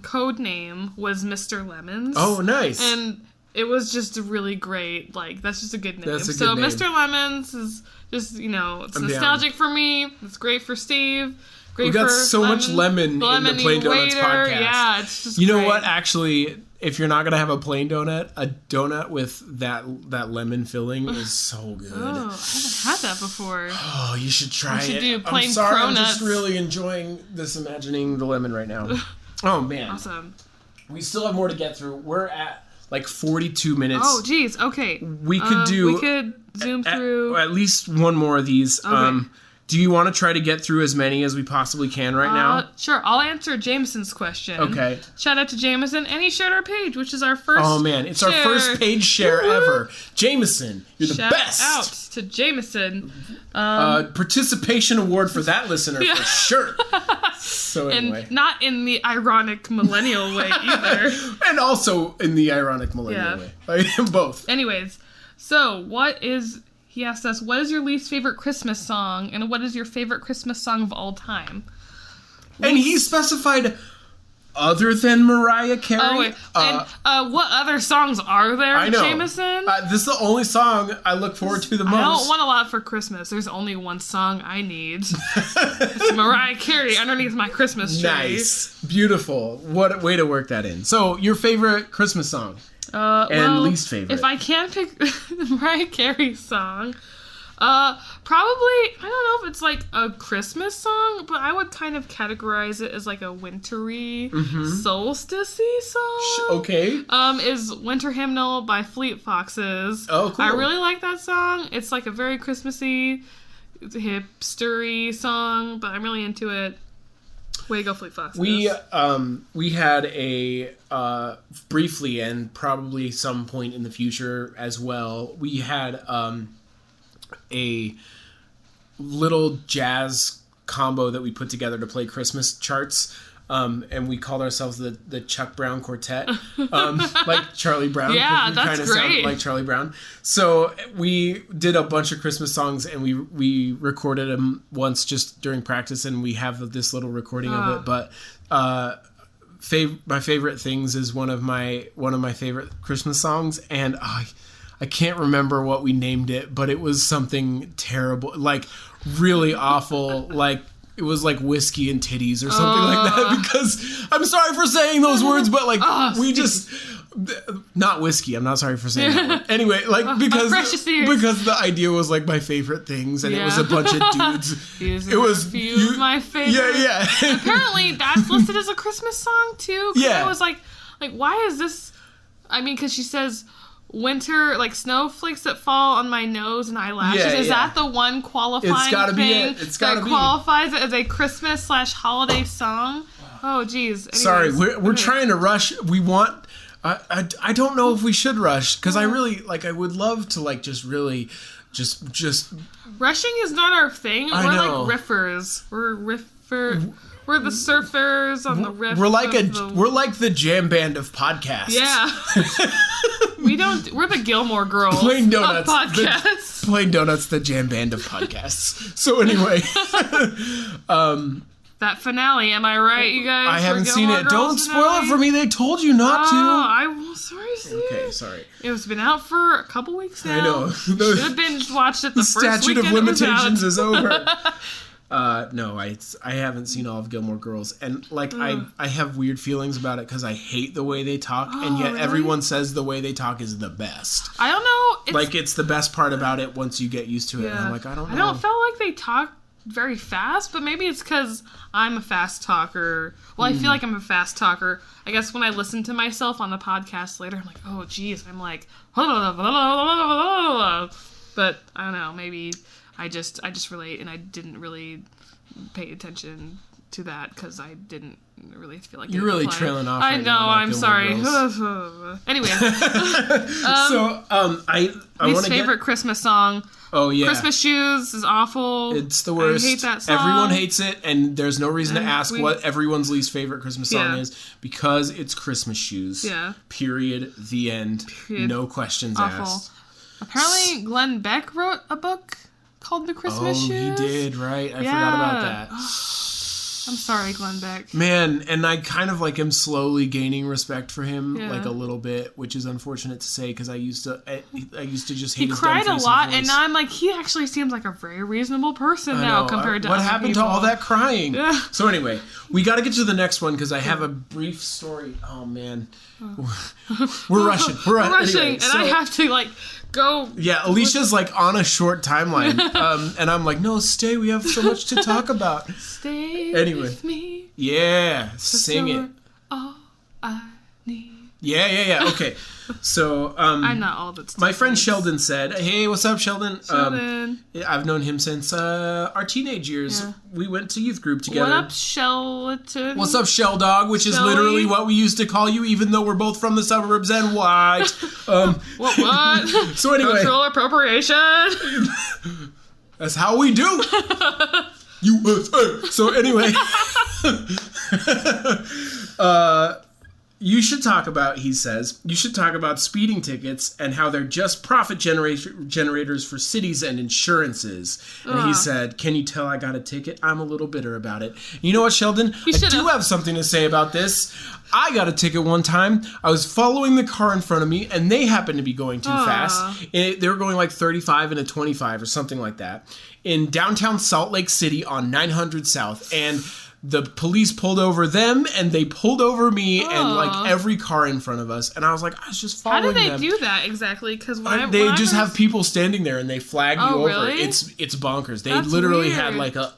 code name was Mr. Lemons. Oh, nice. And it was just really great. Like, that's just a good name. That's a good name. Mr. Lemons is just, it's nostalgic for me. It's great for Steve. Great we got for so much lemon in the Plain Donuts podcast. Yeah, it's just You know great. what? Actually, if you're not going to have a plain donut, a donut with that lemon filling is so good. Oh, I haven't had that before. Oh, you should try We should it. do plain I'm sorry, I'm cronuts. just really enjoying this, imagining the lemon right now. Oh, man. Awesome. We still have more to get through. We're at like 42 minutes. Oh, geez. Okay. We could We could zoom through. At least one more of these. Okay. Do you want to try to get through as many as we possibly can right now? Sure. I'll answer Jameson's question. Okay. Shout out to Jameson. And he shared our page, which is our first Oh, man. It's our first page share ever. Jameson, you're the best. Shout out to Jameson. Participation award for that listener for sure. So anyway. And not in the ironic millennial way either. And also in the ironic millennial way. Like, both. Anyways, so he asked us, what is your least favorite Christmas song, and what is your favorite Christmas song of all time? And he specified other than Mariah Carey. Oh, wait. And what other songs are there, I know. Jameson? This is the only song I look forward to the most. I don't want a lot for Christmas. There's only one song I need. It's Mariah Carey underneath my Christmas tree. Nice. Beautiful. What a way to work that in. So, your favorite Christmas song? Least favorite. If I can't pick the Mariah Carey song, probably, I don't know if it's like a Christmas song, but I would kind of categorize it as like a wintry, solstice-y song. Okay. Is Winter Hymnal by Fleet Foxes. Oh, cool. I really like that song. It's like a very Christmassy, hipstery song, but I'm really into it. Way to go, Fleet Foxes. We had a briefly, and probably some point in the future as well, we had a little jazz combo that we put together to play Christmas charts. And we called ourselves the Chuck Brown Quartet, like Charlie Brown. Yeah, we that's kinda great. sounded like Charlie Brown. So we did a bunch of Christmas songs, and we recorded them once just during practice, and we have this little recording of it. But my favorite things is one of my favorite Christmas songs, and I can't remember what we named it, but it was something terrible, like really awful, like. It was like whiskey and titties or something like that, because I'm sorry for saying those words, but like we just not whiskey. I'm not sorry for saying that word. Anyway, like because the idea was like my favorite things, and it was a bunch of dudes. It was a few of my favorites. Yeah. Apparently, that's listed as a Christmas song too. Yeah. I was like, why is this? I mean, because she says. Winter, like snowflakes that fall on my nose and eyelashes. Yeah, is that the one qualifying It's gotta be thing it. It's gotta that be. qualifies it as a Christmas/holiday song? Oh, geez. Anyways, Sorry, we're trying to rush. We want. I don't know if we should rush, because I really like. I would love to like just really, just. Rushing is not our thing. I We're know. like riffers. We're the surfers on the riff. We're like the jam band of podcasts. Yeah. We're the Gilmore Girls Plain Donuts of podcasts. Plain Donuts, the jam band of podcasts. So anyway, that finale, am I right, you guys? I haven't seen Gilmore it. Girls Don't spoil finale? it for me. They told you not I'm sorry, Steve. to. Okay, sorry. It's been out for a couple weeks now. I know. Should have been watched it the first Statute of weekend it was out. limitations is over. No, I haven't seen all of Gilmore Girls, and like I have weird feelings about it because I hate the way they talk, and yet really? everyone says the way they talk is the best. I don't know. It's the best part about it once you get used to it. And I'm like, I don't know. I don't feel like they talk very fast, but maybe it's because I'm a fast talker. Well, I feel like I'm a fast talker. I guess when I listen to myself on the podcast later, I'm like, oh, geez. I'm like, but I don't know. Maybe I just relate, and I didn't really pay attention to that because I didn't really feel like you're really trailing off. I right know. now about I'm Gilmore sorry. Anyway, I least favorite Christmas song. Oh yeah, Christmas Shoes is awful. It's the worst. I hate that song. Everyone hates it, and there's no reason to ask we- what everyone's least favorite Christmas song is, because it's Christmas Shoes. Yeah. Period. The end. Period. No questions Awful. asked. Apparently, Glenn Beck wrote a book called The Christmas Shoes. Oh, he did, right? I forgot about that. I'm sorry, Glenn Beck. Man, and I kind of like am slowly gaining respect for him, Yeah. like a little bit, which is unfortunate to say because I used to just hate He his cried dumb a face lot, voice. and now I'm like, he actually seems like a very reasonable person I now know. compared to what other happened people. to all that crying? Yeah. So anyway, we got to get to the next one because I have a brief story. Oh man, we're rushing. We're rushing, anyway, and I have to like go. Yeah, Alicia's like on a short timeline, and I'm like, no, stay. We have so much to talk about. Stay Anyway. with me. Yeah, sing it. All I need. Yeah. Okay. So, I'm not all that's. my friend Sheldon said, "Hey, what's up, Sheldon?" Sheldon. I've known him since our teenage years. Yeah. We went to youth group together. What up, Sheldon? What's up, Shell Dog? Which is Shelly? literally what we used to call you, even though we're both from the suburbs and white. What? So anyway, Cultural appropriation. that's how we do. USA. So anyway, you should talk about, he says, you should talk about speeding tickets and how they're just profit generators for cities and insurances. And he said, can you tell I got a ticket? I'm a little bitter about it. You know what, Sheldon? I do have something to say about this. I got a ticket one time. I was following the car in front of me, and they happened to be going too fast. They were going like 35 and a 25 or something like that in downtown Salt Lake City on 900 South. And the police pulled over them, and they pulled over me and like every car in front of us. And I was like, I was just following them. How do they do that exactly? Because they just have people standing there and they flag you over. Really? It's bonkers. They That's literally weird. had like a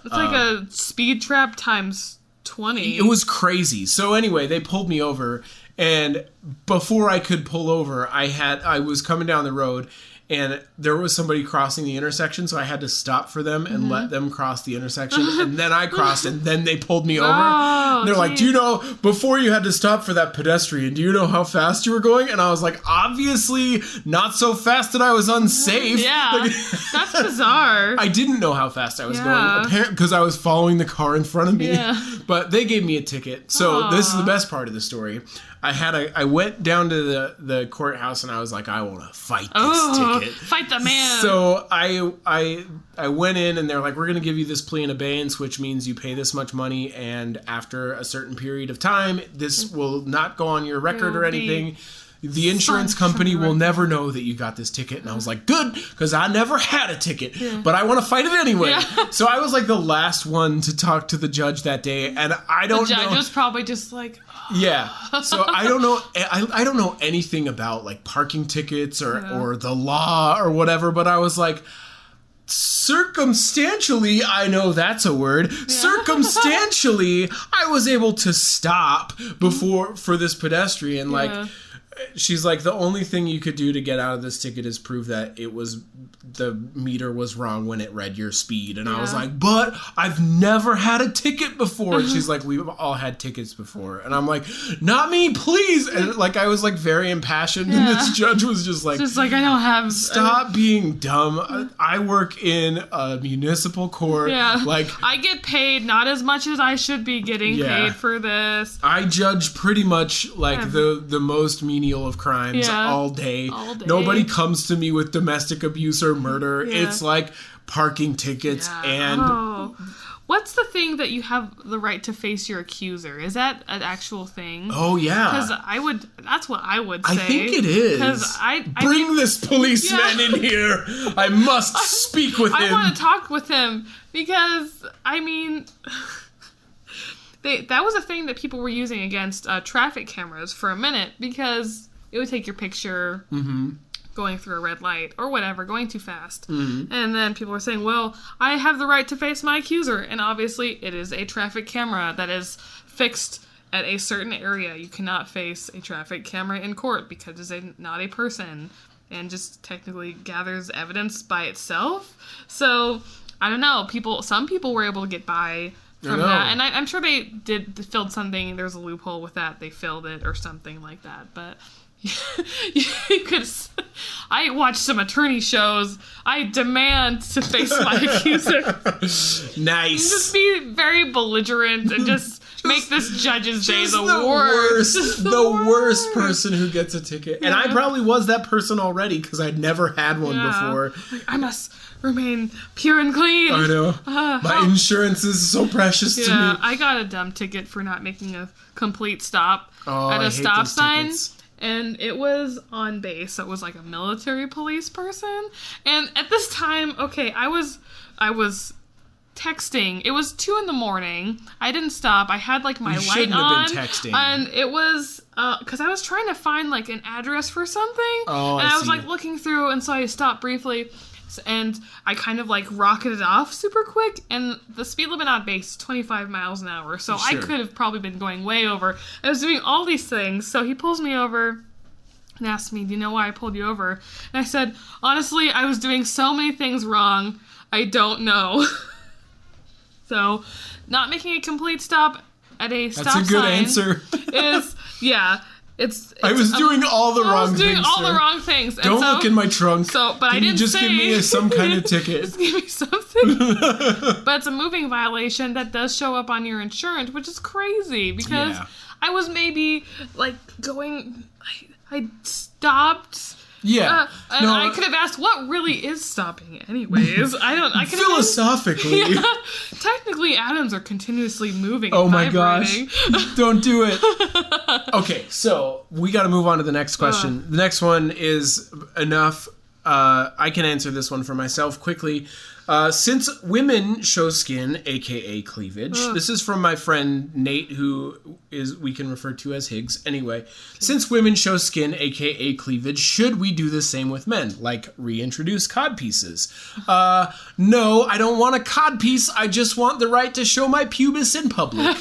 It's like a speed trap times 20. It was crazy. So anyway, they pulled me over, and before I could pull over, I was coming down the road, and there was somebody crossing the intersection, so I had to stop for them and let them cross the intersection, and then I crossed, and then they pulled me over. Oh, They're like, do you know, before you had to stop for that pedestrian, do you know how fast you were going? And I was like, obviously not so fast that I was unsafe. Yeah, Like, that's bizarre. I didn't know how fast I was going, Yeah. apparently, because I was following the car in front of me. Yeah. But they gave me a ticket. So this is the best part of the story. I went down to the courthouse, and I was like, I want to fight this ticket. Fight the man. So I went in, and they're like, we're going to give you this plea in abeyance, which means you pay this much money, and after a certain period of time, this will not go on your record or anything. The insurance company will never know that you got this ticket. And I was like, good, because I never had a ticket, but I want to fight it anyway. Yeah. So I was like the last one to talk to the judge that day, and I don't know. The judge was probably just like, yeah. So I don't know. I don't know anything about like parking tickets or the law or whatever, but I was like, circumstantially, I know that's a word. Yeah. Circumstantially, I was able to stop for this pedestrian. Like, she's like, the only thing you could do to get out of this ticket is prove that the meter was wrong when it read your speed. And I was like, but I've never had a ticket before. And she's like, we've all had tickets before. And I'm like, not me, please. And like, I was like very impassioned. And this judge was just like, I don't have. Stop being dumb. I work in a municipal court. Yeah. Like, I get paid not as much as I should be getting paid for this. I judge pretty much like the most menial of crimes all day. Nobody comes to me with domestic abuse or murder. It's like parking tickets and what's the thing that you have the right to face your accuser? Is that an actual thing? Oh yeah, because that's what I would say. I think it is. Because I bring this policeman in here. I must speak with him. I want to talk with him because I mean. That was a thing that people were using against traffic cameras for a minute because it would take your picture going through a red light or whatever, going too fast. And then people were saying, well, I have the right to face my accuser. And obviously it is a traffic camera that is fixed at a certain area. You cannot face a traffic camera in court because it's not a person and just technically gathers evidence by itself. So, I don't know. Some people were able to get by from that, and I'm sure they filled something. There's a loophole with that. They filled it or something like that. But you could. I watch some attorney shows. I demand to face my accuser. Nice. Just be very belligerent and just make this judge's day Just the worst. The worst person who gets a ticket. And I probably was that person already because I'd never had one before. Like, I must remain pure and clean. I know. My insurance is so precious to me. I got a dumb ticket for not making a complete stop at a I hate stop those sign. tickets. And it was on base, so it was like a military police person. And at this time, okay, I was texting. It was 2 a.m. I didn't stop. I had like my You light shouldn't on. have been texting. And it was because I was trying to find like an address for something. Oh, and I I was see. like looking through, and so I stopped briefly. And I kind of like rocketed off super quick, and the speed limit on base is 25 miles an hour, so I Sure. could have probably been going way over. I was doing all these things, so he pulls me over and asked me, do you know why I pulled you over? And I said, honestly, I was doing so many things wrong, I don't know. So, not making a complete stop at a stop sign. That's a good answer. is, yeah. It's I was doing all the wrong things. I was doing all sir. the wrong things. And Don't so, look in my trunk. So, but I Can you didn't just say. give me some kind of ticket? Just give me something. But it's a moving violation that does show up on your insurance, which is crazy because Yeah. I was maybe like going. I stopped. Yeah. And No, I could have asked, what really is stopping anyways? I could have philosophically. Yeah. Technically, atoms are continuously moving. Oh and my gosh. vibrating. Don't do it. Okay, so we got to move on to the next question. The next one is enough. I can answer this one for myself quickly. Since women show skin, aka cleavage, this is from my friend Nate, who we can refer to as Higgs. Anyway, since women show skin, aka cleavage, should we do the same with men, like reintroduce cod pieces? No, I don't want a cod piece. I just want the right to show my pubis in public,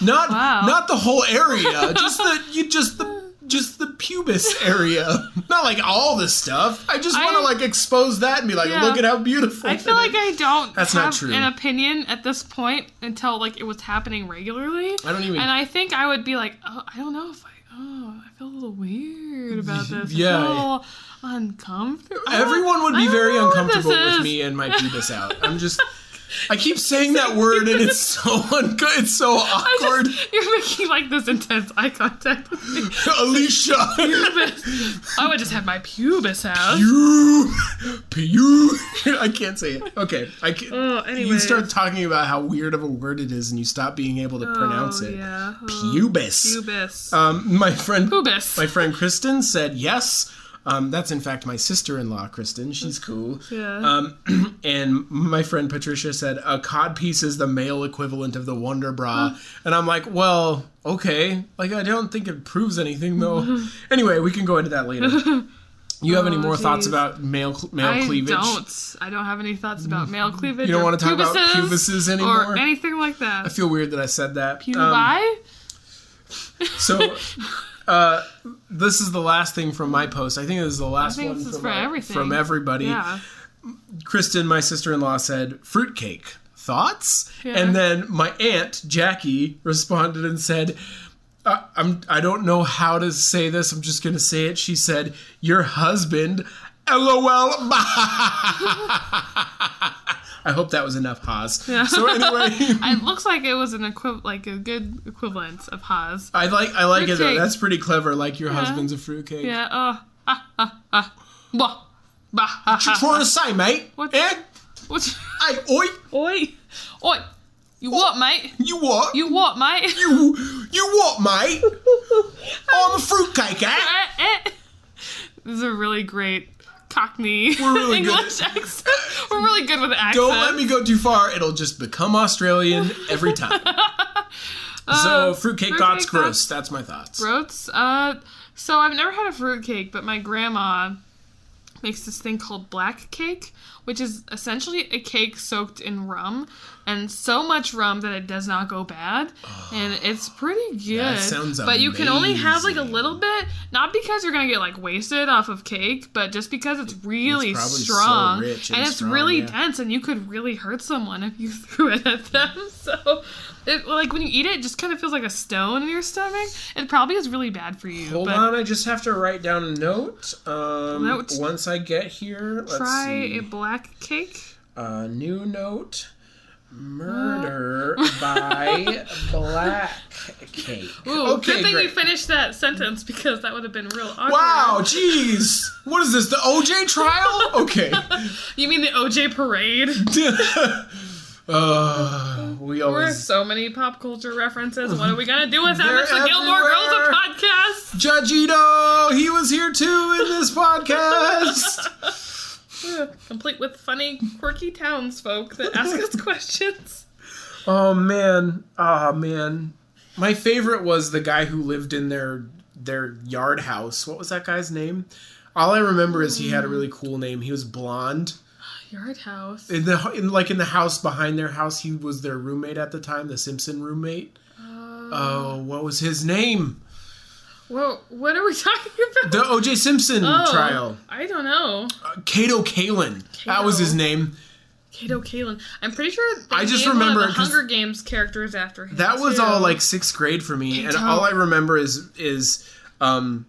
not the whole area, just the pubis area. Not like all this stuff. I just want to like expose that and be like, look at how beautiful I feel like I don't That's have not true. an opinion at this point until like it was happening regularly. I don't even. And I think I would be like, oh, I don't know if I feel a little weird about this. Yeah. I feel a little uncomfortable. Everyone would be I don't very know what uncomfortable this with is. me and my pubis out. I keep saying that word and it's so it's so awkward. You're making like this intense eye contact with me. Alicia! I would just have my pubis out. I can't say it. Okay. You anyways. start talking about how weird of a word it is and you stop being able to pronounce it. Yeah. Pubis. Pubis. My friend Pubis. My friend Kristen said yes. That's in fact my sister-in-law, Kristen. She's cool. Yeah. And my friend Patricia said a cod piece is the male equivalent of the Wonder Bra. And I'm like, well, okay. Like, I don't think it proves anything, though. Anyway, we can go into that later. You have any more thoughts about male cleavage? I don't have any thoughts about male cleavage. You don't or want to talk about pubises pubises anymore? or anything like that. I feel weird that I said that. Pubi? So... this is the last thing from my post. I think this is the last one this is from, for everything. from everybody. Yeah. Kristen, my sister-in-law, said, fruitcake. Thoughts? Yeah. And then my aunt, Jackie, responded and said, I don't know how to say this. I'm just going to say it. She said, your husband, LOL. I hope that was enough Haas. Yeah. So anyway, It looks like it was a good equivalent of Haas. I like it though. Fruitcake. That's pretty clever. Like your husband's a fruitcake. Yeah. What you trying to say, mate? What? Eh? What's Hey, oi! Oi! You what, mate? You what? You what, mate? You what, mate? I'm a fruitcake, eh? This is a really great Cockney really English accent. We're really good with accents. Don't let me go too far. It'll just become Australian every time. So, fruitcake thoughts, gross. That's my thoughts. Gross? So I've never had a fruitcake, but my grandma makes this thing called black cake, which is essentially a cake soaked in rum, and so much rum that it does not go bad, and it's pretty good. That sounds But you can only have like a amazing. little bit, not because you're gonna get like wasted off of cake, but just because it's really It's probably so strong rich and and it's strong, really yeah. dense, and you could really hurt someone if you threw it at them. So, like when you eat it, it just kind of feels like a stone in your stomach. It probably is really bad for you. Hold but on, I just have to write down a note. Note. Once I get here, let's Try see. a black cake. New note. Murder by a black cake. Ooh, Okay, good thing great. you finished that sentence because that would have been real awkward. Wow, jeez. What is this, the OJ trial? Okay. You mean the OJ parade? We There are always... so many pop culture references. What are we gonna do with that? They're It's the Gilmore Girls everywhere. podcast. Judge Ito, he was here too in this podcast. Complete with funny, quirky townsfolk that ask us questions. Oh man. My favorite was the guy who lived in their yard house. What was that guy's name? All I remember is he had a really cool name. He was blonde. Yard house. In the house behind their house, he was their roommate at the time, the Simpson roommate. Oh, what was his name? Well, what are we talking about? The O.J. Simpson trial. I don't know. Cato Kalin. That was his name. Cato Kalin. I'm pretty sure they I just named remember one of the 'cause Hunger Games characters after him. That was too. all like 6th grade for me, and Cato. all I remember is Cato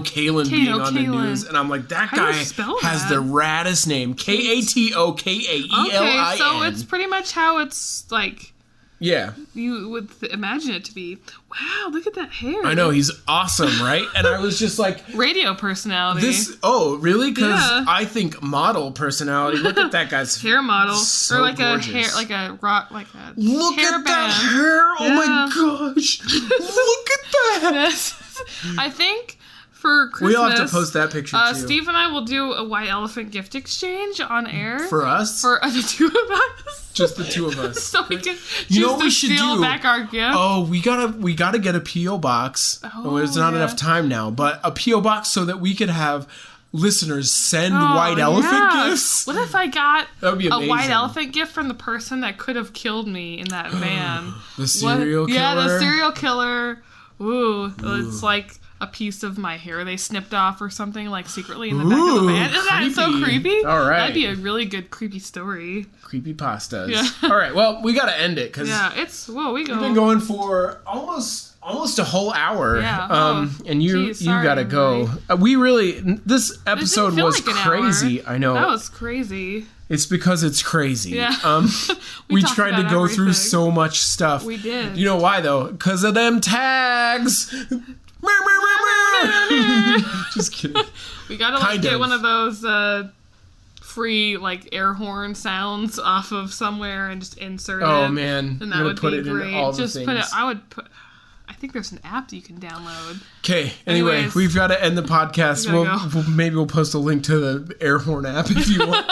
Kalin being on the Kalin. news, and I'm like, that How do you guy spell has that? the raddest name. Katokaelin. Okay, so it's pretty much how it's like Yeah. you would imagine it to be. Wow, look at that hair. I know, he's awesome, right? And I was just like, Radio personality. oh, really? Because Yeah. I think model personality. Look at that guy's hair model so or like gorgeous. a hair, like a rock, like a Look hair at that band. hair! Oh Yeah. my gosh! Look at that! Yes. I think for Christmas, We'll have to post that picture too. Steve and I will do a white elephant gift exchange on air For us? for the two of us. Just the two of us. So we can You know choose what to we should steal do? back our gift. Oh, we gotta get a P.O. box. Oh, There's not yeah. enough time now, but a P.O. box so that we could have listeners send Oh, white elephant yeah. gifts. What if I got That would be a white amazing. elephant gift from the person that could have killed me in that van? The serial killer? Yeah, the serial killer. Ooh, it's like a piece of my hair they snipped off or something, like secretly in the back of the van. Isn't that so creepy. creepy? All right. That'd be a really good creepy story. Creepy pastas. Yeah. All right, well, we gotta end it because Yeah, it's we go. we've been going for almost a whole hour. Yeah. And you Geez, sorry, gotta go. We really this It didn't episode feel was like an crazy. hour. I know. That was crazy. It's because it's crazy. Yeah. We talked tried to about go through everything. so much stuff. We did. You know why though? Because of them tags. Just kidding. We gotta Kind get of. one of those free like air horn sounds off of somewhere and just insert it. Oh man, And I'm that gonna would put be it great. in all the Just things. put it. I would put. I think there's an app that you can download. Okay. Anyway, Anyways. we've got to end the podcast. We gotta go. Maybe we'll post a link to the air horn app if you want.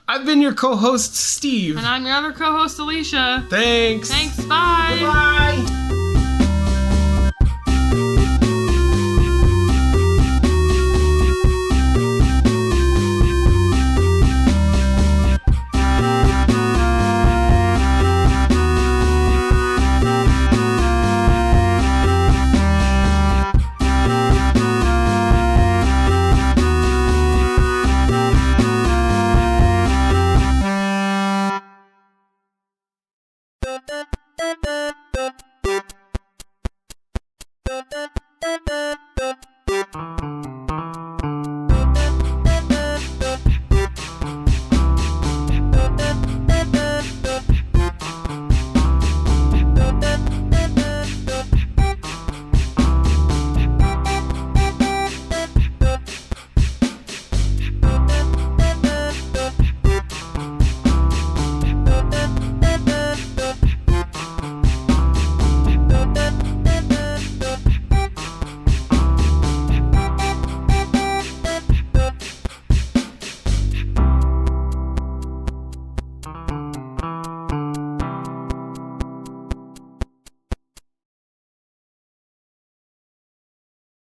I've been your co-host Steve. And I'm your other co-host Alicia. Thanks. Thanks. Bye. Bye. Thank you.